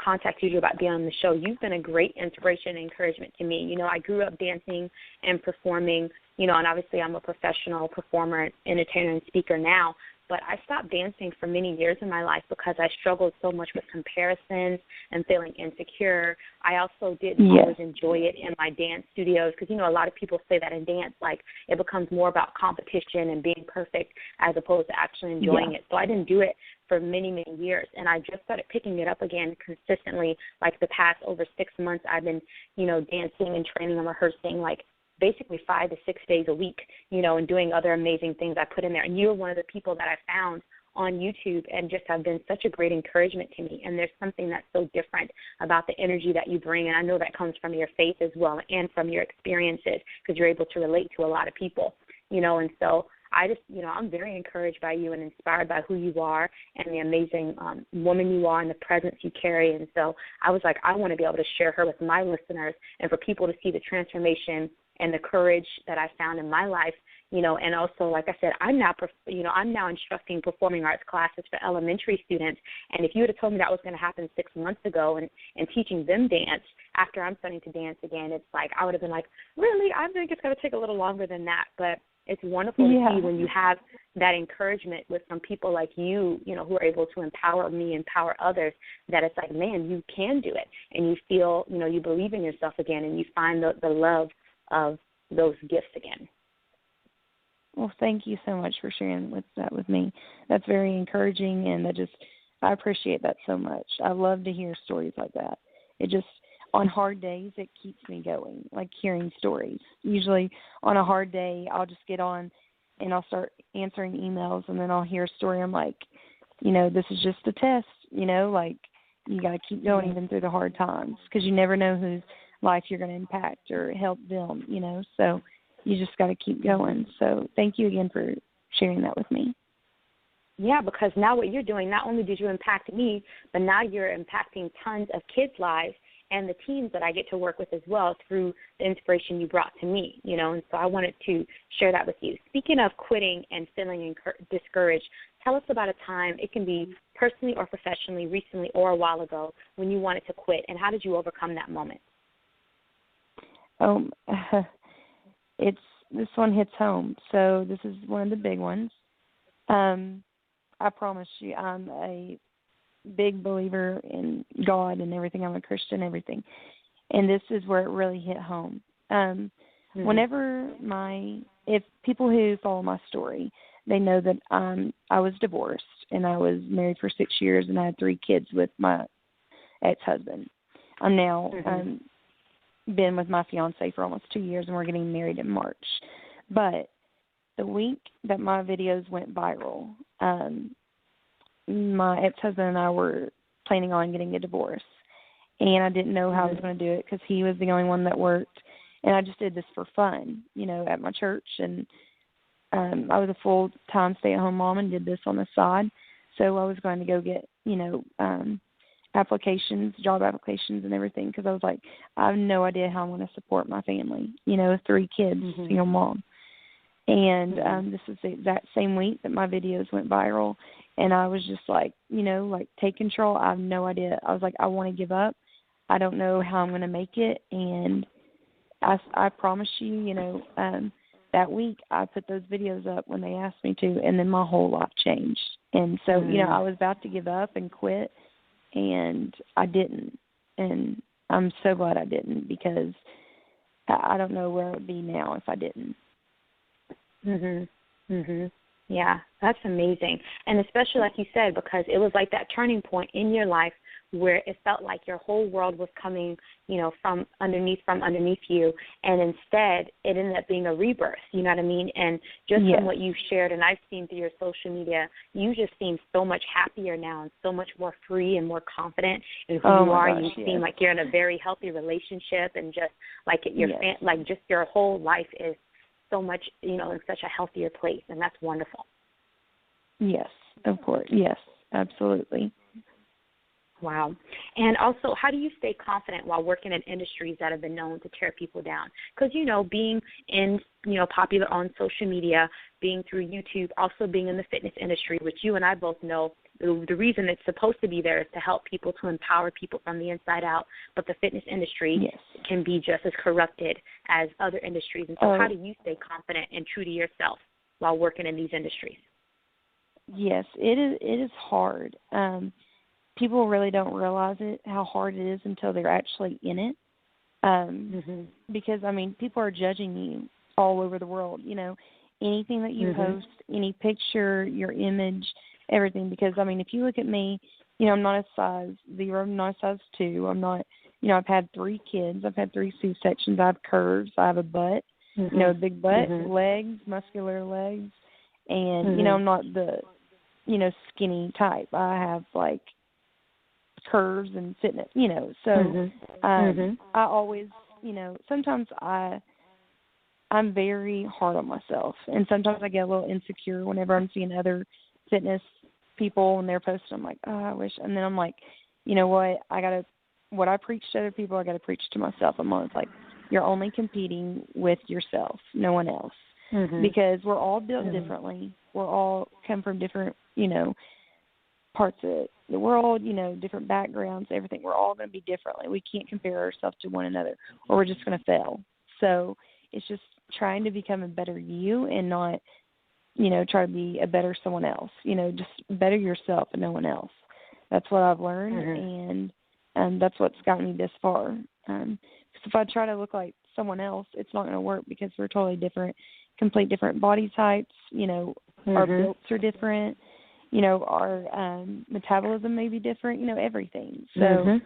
contacted you about being on the show, you've been a great inspiration and encouragement to me. I grew up dancing and performing, and obviously I'm a professional performer, entertainer, and speaker now. But I stopped dancing for many years in my life because I struggled so much with comparisons and feeling insecure. I also didn't always enjoy it in my dance studios because, a lot of people say that in dance, like, it becomes more about competition and being perfect as opposed to actually enjoying it. So I didn't do it for many, many years. And I just started picking it up again consistently, like the past over 6 months. I've been, dancing and training and rehearsing, like, basically 5 to 6 days a week, and doing other amazing things I put in there. And you're one of the people that I found on YouTube and just have been such a great encouragement to me. And there's something that's so different about the energy that you bring. And I know that comes from your faith as well and from your experiences because you're able to relate to a lot of people, and so I just, I'm very encouraged by you and inspired by who you are and the amazing woman you are and the presence you carry. And so I was like, I want to be able to share her with my listeners and for people to see the transformation and the courage that I found in my life, and also, like I said, I'm now instructing performing arts classes for elementary students. And if you would have told me that was going to happen 6 months ago and teaching them dance after I'm starting to dance again, it's like I would have been like, really? I think it's going to take a little longer than that. But it's wonderful to see when you have that encouragement with some people like you, who are able to empower me, empower others, that it's like, man, you can do it. And you feel, you believe in yourself again and you find the love of those gifts again. Well, thank you so much for sharing that with me. That's very encouraging, and I appreciate that so much. I love to hear stories like that. It just, on hard days, it keeps me going, like hearing stories. Usually on a hard day, I'll just get on and I'll start answering emails, and then I'll hear a story. I'm like, this is just a test, like you got to keep going even through the hard times because you never know whose life you're going to impact or help them, so you just got to keep going. So thank you again for sharing that with me. Yeah, because now what you're doing, not only did you impact me, but now you're impacting tons of kids' lives and the teams that I get to work with as well through the inspiration you brought to me, and so I wanted to share that with you. Speaking of quitting and feeling discouraged, tell us about a time, it can be personally or professionally, recently or a while ago, when you wanted to quit, and how did you overcome that moment? This one hits home. So this is one of the big ones. I promise you, I'm a big believer in God and everything. I'm a Christian, everything. And this is where it really hit home. If people who follow my story, they know that I was divorced and I was married for 6 years and I had 3 kids with my ex-husband. I'm now been with my fiance for almost 2 years, and we're getting married in March. But the week that my videos went viral, my ex-husband and I were planning on getting a divorce, and I didn't know how I was going to do it because he was the only one that worked, and I just did this for fun, at my church, and I was a full-time stay-at-home mom and did this on the side, so I was going to go get, job applications and everything, because I was like, I have no idea how I'm going to support my family, 3 kids, single mom. And this was the exact same week that my videos went viral, and I was just like, take control. I have no idea. I was like, I want to give up. I don't know how I'm going to make it, and I promise you, that week I put those videos up when they asked me to, and then my whole life changed. And so, I was about to give up and quit, and I didn't. And I'm so glad I didn't, because I don't know where I would be now if I didn't. Yeah, that's amazing. And especially like you said, because it was like that turning point in your life where it felt like your whole world was coming, from underneath you, and instead it ended up being a rebirth, you know what I mean? And just from what you've shared, and I've seen through your social media, you just seem so much happier now and so much more free and more confident in who you are. You seem like you're in a very healthy relationship, and just like just your whole life is so much, in such a healthier place, and that's wonderful. Yes, of course. Yes, absolutely. Wow. And also, how do you stay confident while working in industries that have been known to tear people down? Because, being in, popular on social media, being through YouTube, also being in the fitness industry, which you and I both know, the reason it's supposed to be there is to help people, to empower people from the inside out. But the fitness industry can be just as corrupted as other industries. And so how do you stay confident and true to yourself while working in these industries? Yes, it is hard. People really don't realize how hard it is until they're actually in it. Because, people are judging you all over the world, anything that you post, any picture, your image, everything. Because, if you look at me, I'm not a size 0, I'm not a size 2, I'm not, I've had 3 kids, I've had 3 C-sections, I have curves, I have a butt, a big butt, legs, muscular legs, and, I'm not the, skinny type. I have, curves and fitness, so I always, sometimes I'm very hard on myself, and sometimes I get a little insecure whenever I'm seeing other fitness people and they're posting. I'm like, oh, I wish, and then I'm like, you know what, what I preach to other people, I got to preach to myself. I'm always like, you're only competing with yourself, no one else, because we're all built differently. We're all come from different, parts of the world, different backgrounds, everything. We're all going to be differently. We can't compare ourselves to one another, or we're just going to fail. So it's just trying to become a better you and not, try to be a better someone else. Just better yourself and no one else. That's what I've learned, and that's what's gotten me this far. Because if I try to look like someone else, it's not going to work, because we're totally different, complete different body types. Our builds are different. Our metabolism may be different, everything. So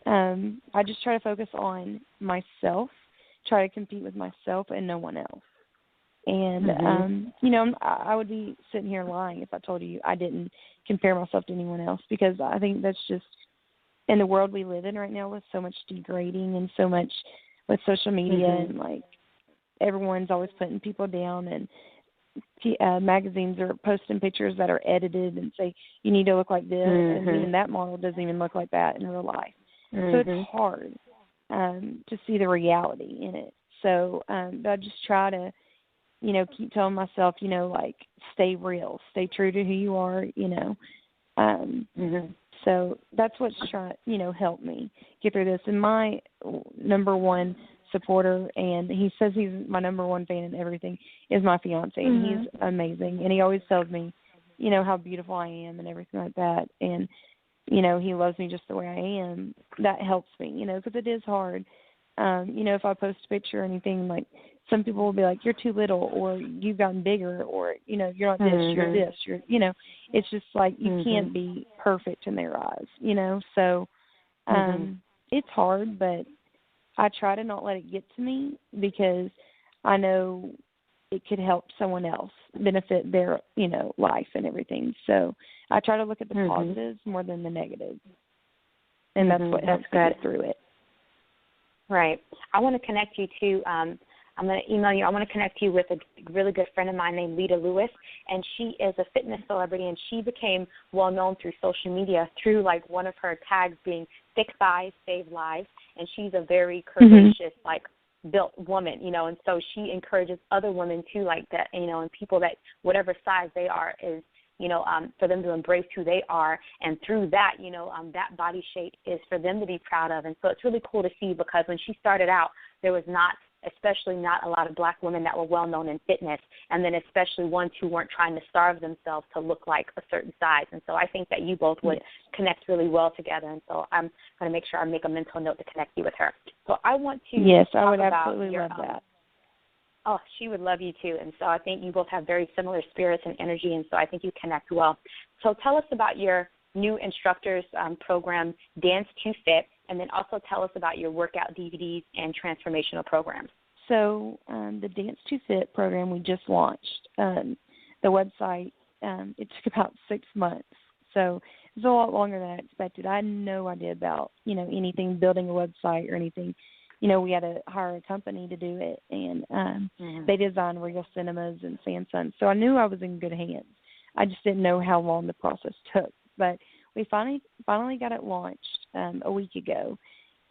I just try to focus on myself, try to compete with myself and no one else. And, I would be sitting here lying if I told you I didn't compare myself to anyone else, because I think that's just in the world we live in right now, with so much degrading and so much with social media and, everyone's always putting people down, and magazines are posting pictures that are edited and say you need to look like this, and even that model doesn't even look like that in real life. So it's hard to see the reality in it. So I just try to, keep telling myself, stay real, stay true to who you are, So that's what's trying, help me get through this. And my number one supporter, and he says he's my number one fan in everything, is my fiance, and he's amazing, and he always tells me how beautiful I am and everything like that, and he loves me just the way I am. That helps me, because it is hard. If I post a picture or anything, some people will be like, you're too little, or you've gotten bigger, or you're not this, you're this, it's just you can't be perfect in their eyes, so it's hard, but I try to not let it get to me, because I know it could help someone else, benefit their, life and everything. So I try to look at the positives more than the negatives. And that's what helps me get through it. Right. I want to connect you to, I'm going to email you. I want to connect you with a really good friend of mine named Lita Lewis, and she is a fitness celebrity, and she became well known through social media through one of her tags being "Thick Thighs Save Lives," and she's a very curvaceous, built woman, and so she encourages other women too, like that, and people that whatever size they are is, for them to embrace who they are, and through that, that body shape is for them to be proud of. And so it's really cool to see, because when she started out, there was especially not a lot of black women that were well known in fitness, and then especially ones who weren't trying to starve themselves to look like a certain size. And so I think that you both would connect really well together, and so I'm going to make sure I make a mental note to connect you with her. So I want to I would absolutely love that. Oh, she would love you too, and so I think you both have very similar spirits and energy, and so I think you connect well. So tell us about your new instructors program, Dance to Fit, and then also tell us about your workout DVDs and transformational programs. So the Dance to Fit program we just launched. The website, it took about 6 months. So it's a lot longer than I expected. I had no idea about, anything, building a website or anything. We had to hire a company to do it, and they designed Regal Cinemas and Samsung. So I knew I was in good hands. I just didn't know how long the process took. But we finally got it launched a week ago,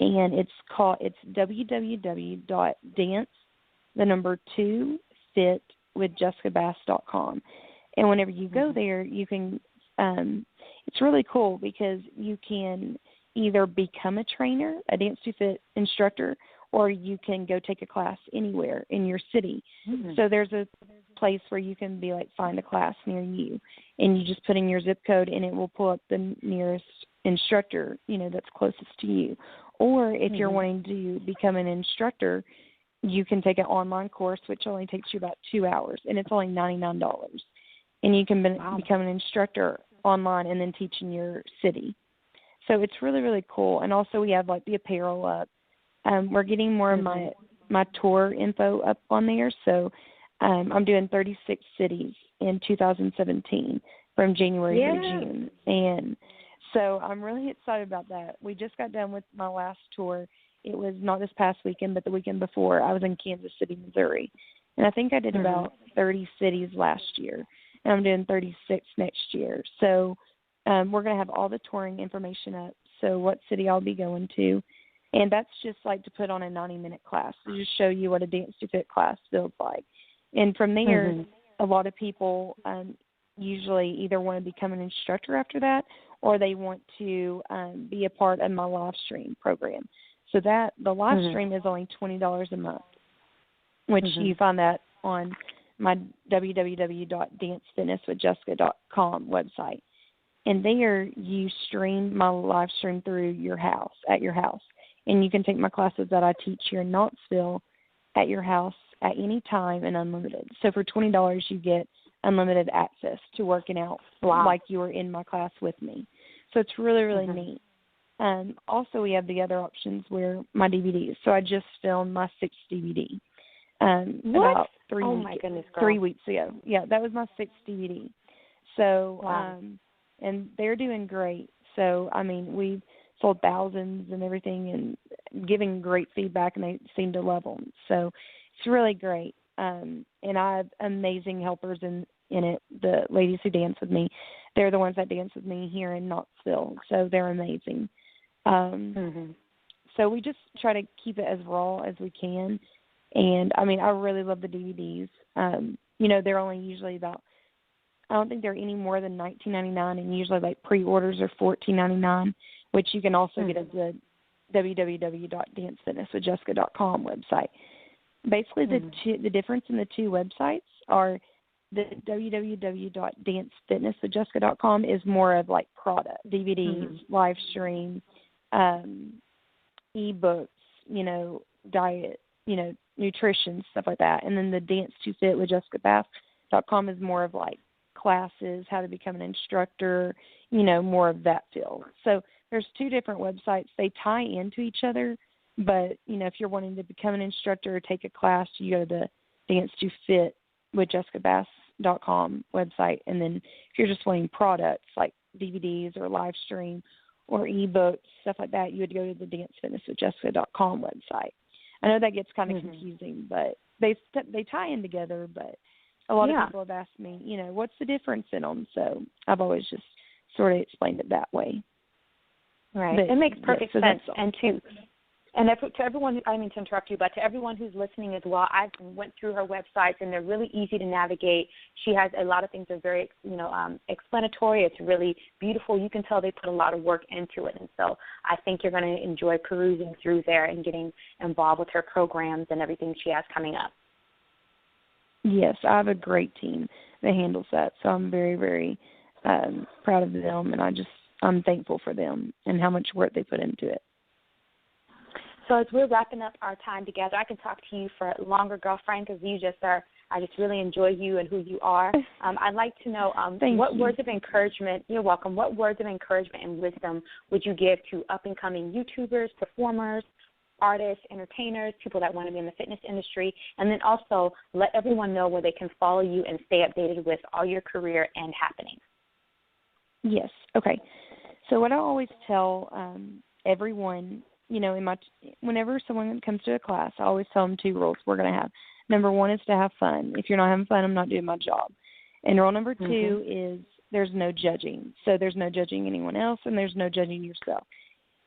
and it's www.dance2fitwithjessicabass.com. And whenever you go there, you can it's really cool because you can either become a trainer, a Dance to Fit instructor, or you can go take a class anywhere in your city. So there's a place where you can find a class near you, and you just put in your zip code, and it will pull up the nearest instructor, that's closest to you. Or if you're wanting to become an instructor, you can take an online course, which only takes you about 2 hours, and it's only $99. And you can become an instructor online and then teach in your city. So it's really, really cool. And also we have the apparel up. We're getting more of my tour info up on there. So I'm doing 36 cities in 2017 from January to June. And so I'm really excited about that. We just got done with my last tour. It was not this past weekend, but the weekend before. I was in Kansas City, Missouri. And I think I did about 30 cities last year. And I'm doing 36 next year. So we're going to have all the touring information up, so what city I'll be going to. And that's just to put on a 90-minute class to just show you what a Dance to Fit class feels like. And from there, a lot of people usually either want to become an instructor after that, or they want to be a part of my live stream program. So the live stream is only $20 a month, which you find that on my www.dancefitnesswithjessica.com website. And there you stream my live stream through your house, at your house. And you can take my classes that I teach here in Knoxville at your house at any time and unlimited. So for $20, you get unlimited access to working out like you were in my class with me. So it's really, really neat. Also, we have the other options where my DVDs. So I just filmed my 6th DVD about 3 weeks ago. Yeah, that was my 6th DVD. So, and they're doing great. So, we've sold thousands and everything and giving great feedback, and they seem to love them. So it's really great. And I have amazing helpers in it. The ladies who dance with me, they're the ones that dance with me here in Knoxville. So they're amazing. So we just try to keep it as raw as we can. And, I really love the DVDs. They're only usually about, I don't think they're any more than $19.99, and usually pre-orders are $14.99, which you can also get at the www.dancefitnesswithjessica.com website. Basically, the difference in the two websites are the www.dancefitnesswithjessica.com is more of product, DVDs, live streams, ebooks, diet, nutrition, stuff like that. And then the Dance2Fit.com is more of classes, how to become an instructor, more of that field. So there's two different websites. They tie into each other, but, if you're wanting to become an instructor or take a class, you go to the Dance2Fit.com website. And then if you're just wanting products like DVDs or live stream or ebooks, stuff like that, you would go to the dancefitnesswithjessica.com website. I know that gets kind of confusing, but they tie in together. But a lot of people have asked me, what's the difference in them? So I've always just sort of explained it that way. Right. But, it makes perfect sense. And to everyone, I mean to interrupt you, but to everyone who's listening as well, I went through her websites, and they're really easy to navigate. She has a lot of things that are very, explanatory. It's really beautiful. You can tell they put a lot of work into it. And so I think you're going to enjoy perusing through there and getting involved with her programs and everything she has coming up. Yes, I have a great team that handles that. So I'm very, very proud of them, and I'm thankful for them and how much work they put into it. So as we're wrapping up our time together, I can talk to you for longer, girlfriend, because you just are I just really enjoy you and who you are. I'd like to know what words of encouragement, you're welcome, what words of encouragement and wisdom would you give to up-and-coming YouTubers, performers, artists, entertainers, people that want to be in the fitness industry, and then also let everyone know where they can follow you and stay updated with all your career and happenings. Yes. Okay. So what I always tell everyone, you know, whenever someone comes to a class, I always tell them 2 rules we're going to have. Number 1 is to have fun. If you're not having fun, I'm not doing my job. And rule number 2 is there's no judging. So there's no judging anyone else, and there's no judging yourself.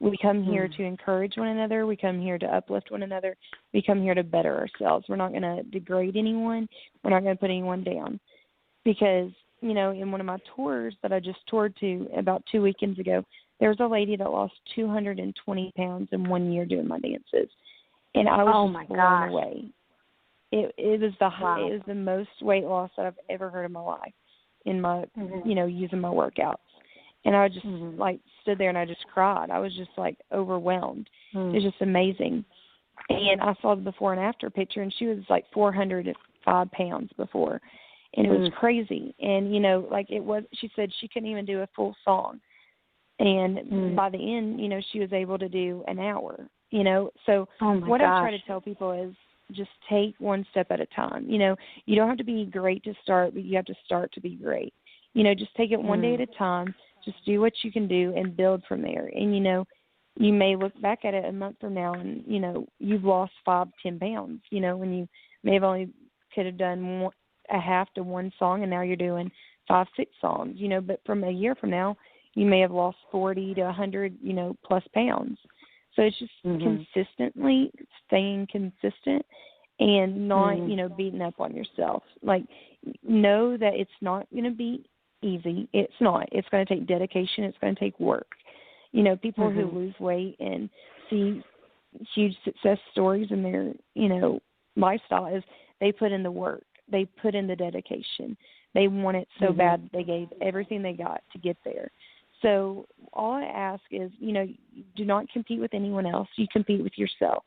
We come here to encourage one another. We come here to uplift one another. We come here to better ourselves. We're not going to degrade anyone. We're not going to put anyone down. Because, you know, in one of my tours that I just toured to about 2 weekends ago, there was a lady that lost 220 pounds in 1 year doing my dances. And I was just blown away. It was it was the most weight loss that I've ever heard in my life in my, you know, using my workouts. And I just, like, stood there and I just cried. I was just, like, overwhelmed. It was just amazing. And I saw the before and after picture, and she was, like, 405 pounds before. And it was crazy. And, you know, like, she said she couldn't even do a full song. And by the end, you know, she was able to do an hour, you know. So what I try to tell people is just take one step at a time. You know, you don't have to be great to start, but you have to start to be great. You know, just take it one day at a time. Just do what you can do and build from there. And, you know, you may look back at it a month from now and, you know, you've lost 5-10 pounds, you know, when you may have only could have done a half to one song, and now you're doing 5-6 songs, you know. But from a year from now, you may have lost 40 to 100, you know, plus pounds. So it's just consistently staying consistent and not, you know, beating up on yourself. Like, know that it's not going to be easy. It's not. It's going to take dedication. It's going to take work. You know, people who lose weight and see huge success stories in their, you know, lifestyle is they put in the work. They put in the dedication. They want it so bad they gave everything they got to get there. So all I ask is, you know, do not compete with anyone else. You compete with yourself.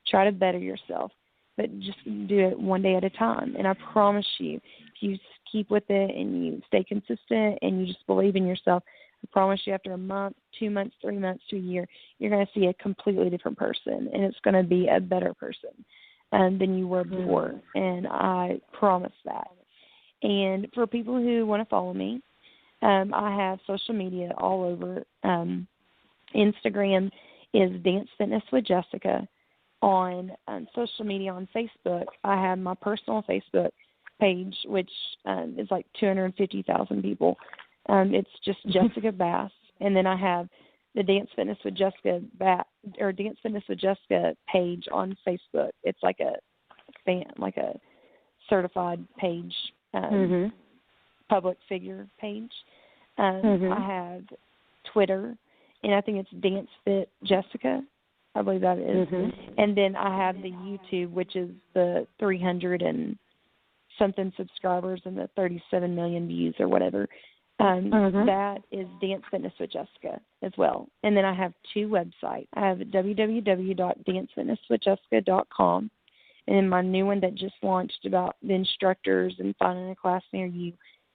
Try to better yourself, but just do it one day at a time. And I promise you, if you keep with it and you stay consistent and you just believe in yourself, I promise you after a month, 2 months, 3 months to a year, you're going to see a completely different person, and it's going to be a better person than you were before. And I promise that. And for people who want to follow me, I have social media all over. Instagram is Dance Fitness with Jessica. On social media on Facebook, I have my personal Facebook page, which is like 250,000 people. It's just Jessica Bass. And then I have the Dance Fitness with Jessica Dance Fitness with Jessica page on Facebook. It's like a certified page, public figure page. I have Twitter, and I think it's Dance Fit Jessica. I believe that is. And then I have the YouTube, which is the 300 and something subscribers and the 37 million views or whatever. That is Dance Fitness with Jessica as well. And then I have 2 websites. I have www.dancefitnesswithjessica.com, and then my new one that just launched about the instructors and finding a class near you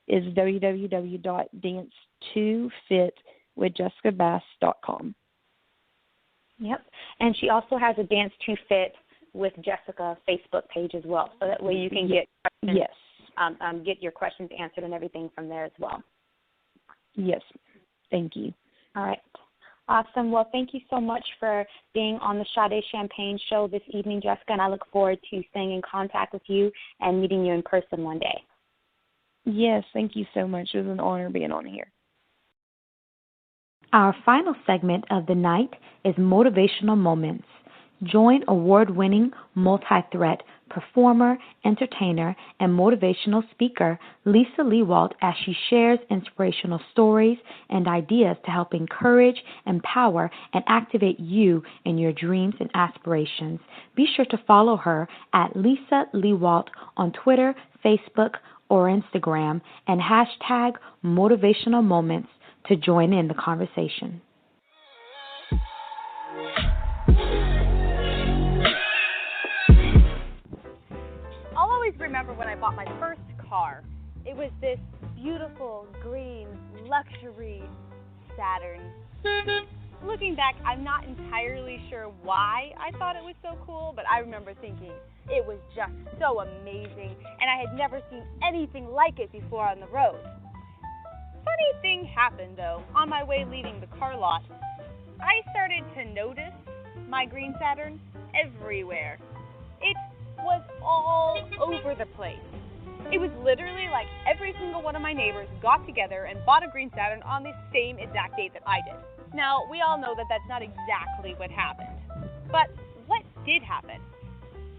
is dance2fitwithjessicabass.com. Yep. And she also has a Dance to Fit with Jessica Facebook page as well. So that way you can get questions, get your questions answered and everything from there as well. Yes. Thank you. All right. Awesome. Well, thank you so much for being on the Sade Champagne show this evening, Jessica, and I look forward to staying in contact with you and meeting you in person one day. Yes, thank you so much. It was an honor being on here. Our final segment of the night is Motivational Moments. Join award-winning multi-threat performer, entertainer, and motivational speaker Lisa Lewalt as she shares inspirational stories and ideas to help encourage, empower, and activate you in your dreams and aspirations. Be sure to follow her at Lisa Lewalt on Twitter, Facebook, or Instagram, and hashtag Motivational Moments to join in the conversation. always remember when I bought my first car. It was this beautiful green luxury Saturn. Looking back, I'm not entirely sure why I thought it was so cool, but I remember thinking it was just so amazing, and I had never seen anything like it before on the road. Funny thing happened, though. On my way leaving the car lot, I started to notice my green Saturn everywhere. It was all over the place. It was literally like every single one of my neighbors got together and bought a green Saturn on the same exact date that I did. Now, we all know that that's not exactly what happened. But what did happen?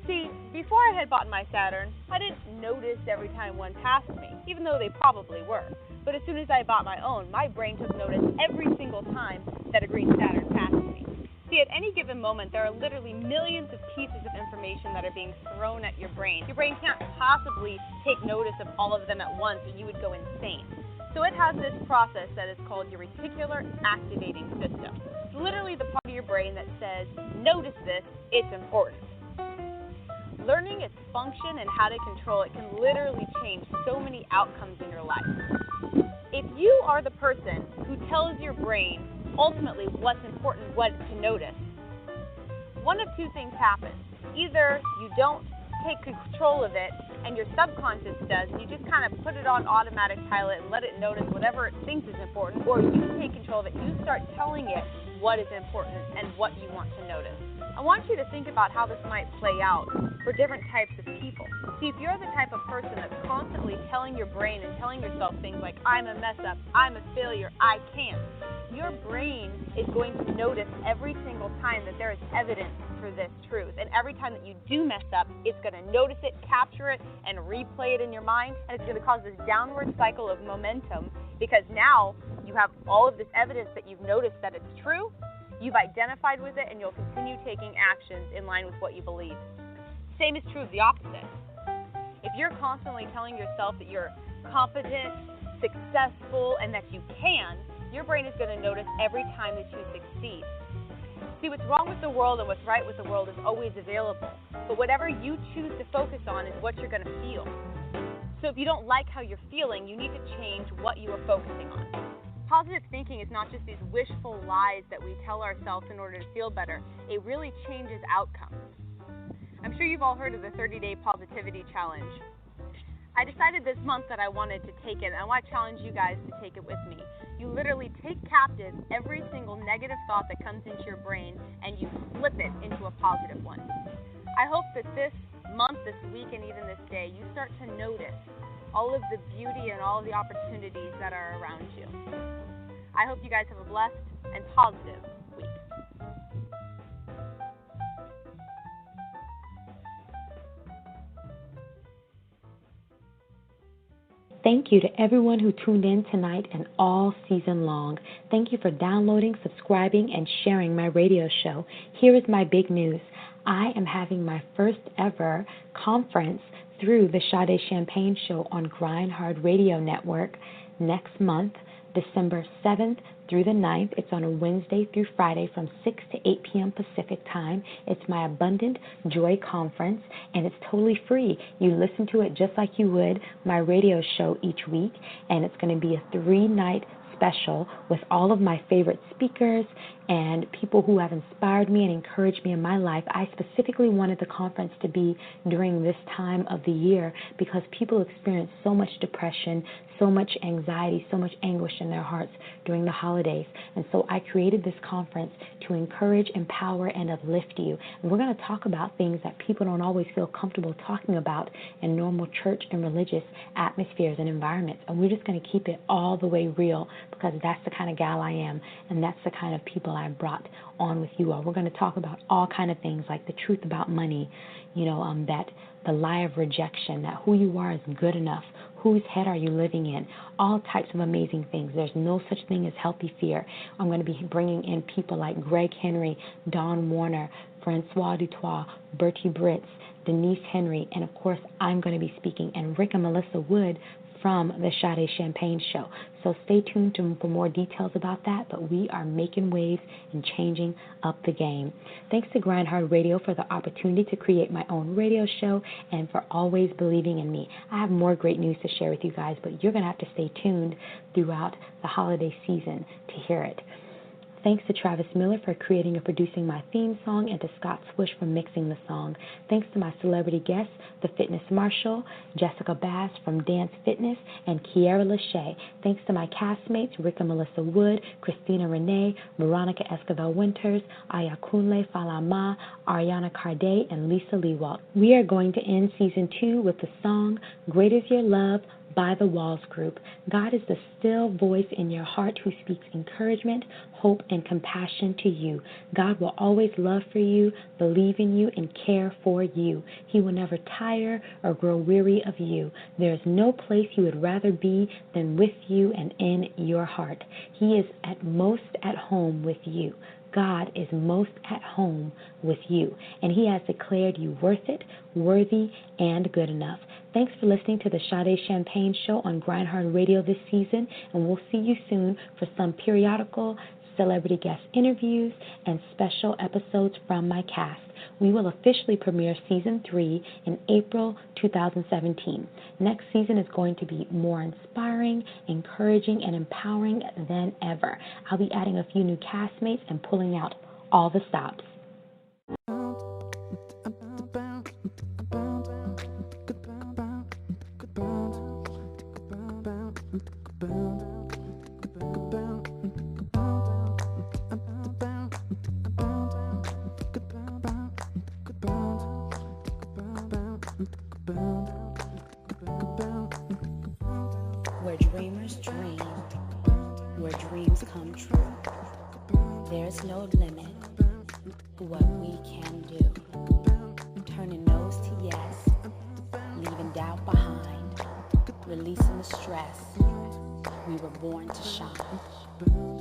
See, before I had bought my Saturn, I didn't notice every time one passed me, even though they probably were. But as soon as I bought my own, my brain took notice every single time that a green Saturn passed me. See, at any given moment, there are literally millions of pieces of information that are being thrown at your brain. Your brain can't possibly take notice of all of them at once, or you would go insane. So it has this process that is called your reticular activating system. It's literally the part of your brain that says, notice this, it's important. Learning its function and how to control it can literally change so many outcomes in your life. If you are the person who tells your brain ultimately what's important, what to notice, one of two things happens. Either you don't take control of it and your subconscious does, you just kind of put it on automatic pilot and let it notice whatever it thinks is important, or you take control of it, you start telling it what is important and what you want to notice. I want you to think about how this might play out for different types of people. See, if you're the type of person that's constantly telling your brain and telling yourself things like, I'm a mess up, I'm a failure, I can't, your brain is going to notice every single time that there is evidence for this truth. And every time that you do mess up, it's going to notice it, capture it, and replay it in your mind. And it's going to cause this downward cycle of momentum, because now you have all of this evidence that you've noticed that it's true. You've identified with it, and you'll continue taking actions in line with what you believe. Same is true of the opposite. If you're constantly telling yourself that you're competent, successful, and that you can, your brain is going to notice every time that you succeed. See, what's wrong with the world and what's right with the world is always available. But whatever you choose to focus on is what you're going to feel. So if you don't like how you're feeling, you need to change what you are focusing on. Positive thinking is not just these wishful lies that we tell ourselves in order to feel better. It really changes outcomes. I'm sure you've all heard of the 30-day positivity challenge. I decided this month that I wanted to take it, and I want to challenge you guys to take it with me. You literally take captive every single negative thought that comes into your brain, and you flip it into a positive one. I hope that this month, this week, and even this day, you start to notice all of the beauty and all of the opportunities that are around you. I hope you guys have a blessed and positive week. Thank you to everyone who tuned in tonight and all season long. Thank you for downloading, subscribing, and sharing my radio show. Here is my big news. I am having my first ever conference through the Sade Champagne Show on GrindHard Radio Network next month, December 7th through the 9th. It's on a Wednesday through Friday from 6 to 8 p.m. Pacific time. It's my Abundant Joy Conference, and it's totally free. You listen to it just like you would my radio show each week, and it's going to be a 3-night special with all of my favorite speakers and people who have inspired me and encouraged me in my life. I specifically wanted the conference to be during this time of the year because people experience so much depression, so much anxiety, so much anguish in their hearts during the holidays. And so I created this conference to encourage, empower, and uplift you. And we're going to talk about things that people don't always feel comfortable talking about in normal church and religious atmospheres and environments. And we're just going to keep it all the way real because that's the kind of gal I am, and that's the kind of people I brought on with you all. We're going to talk about all kind of things like the truth about money, that the lie of rejection, that who you are is good enough, whose head are you living in, all types of amazing things. There's no such thing as healthy fear. I'm going to be bringing in people like Greg Henry, Don Warner, Francois Dutoit, Bertie Britz, Denise Henry, and of course I'm going to be speaking, and Rick and Melissa Wood from the Sade Champagne Show. So stay tuned for more details about that, but we are making waves and changing up the game. Thanks to GrindHard Radio for the opportunity to create my own radio show and for always believing in me. I have more great news to share with you guys, but you're going to have to stay tuned throughout the holiday season to hear it. Thanks to Travis Miller for creating and producing my theme song, and to Scott Swish for mixing the song. Thanks to my celebrity guests, the Fitness Marshal, Jessica Bass from Dance Fitness, and KEAIRA LASHAE. Thanks to my castmates, Rick and Melissa Wood, Christina Renee, Veronica Esquivel-Winters, Ayakunle Falama, Ariana Carde, and Lisa Lewalt. We are going to end Season 2 with the song Great Is Your Love by the Walls Group. God is the still voice in your heart who speaks encouragement, hope, and compassion to you. God will always love for you, believe in you, and care for you. He will never tire or grow weary of you. There is no place He would rather be than with you and in your heart. He is at most at home with you. God is most at home with you, and He has declared you worth it, worthy, and good enough. Thanks for listening to the Sade Champagne Show on GrindHard Radio this season, and we'll see you soon for some periodical celebrity guest interviews and special episodes from my cast. We will officially premiere Season 3 in April 2017. Next season is going to be more inspiring, encouraging, and empowering than ever. I'll be adding a few new castmates and pulling out all the stops. Where dreamers dream, where dreams come true. There's no limit to what we can do. Turning no's to yes, leaving doubt behind, releasing the stress. We were born to shine.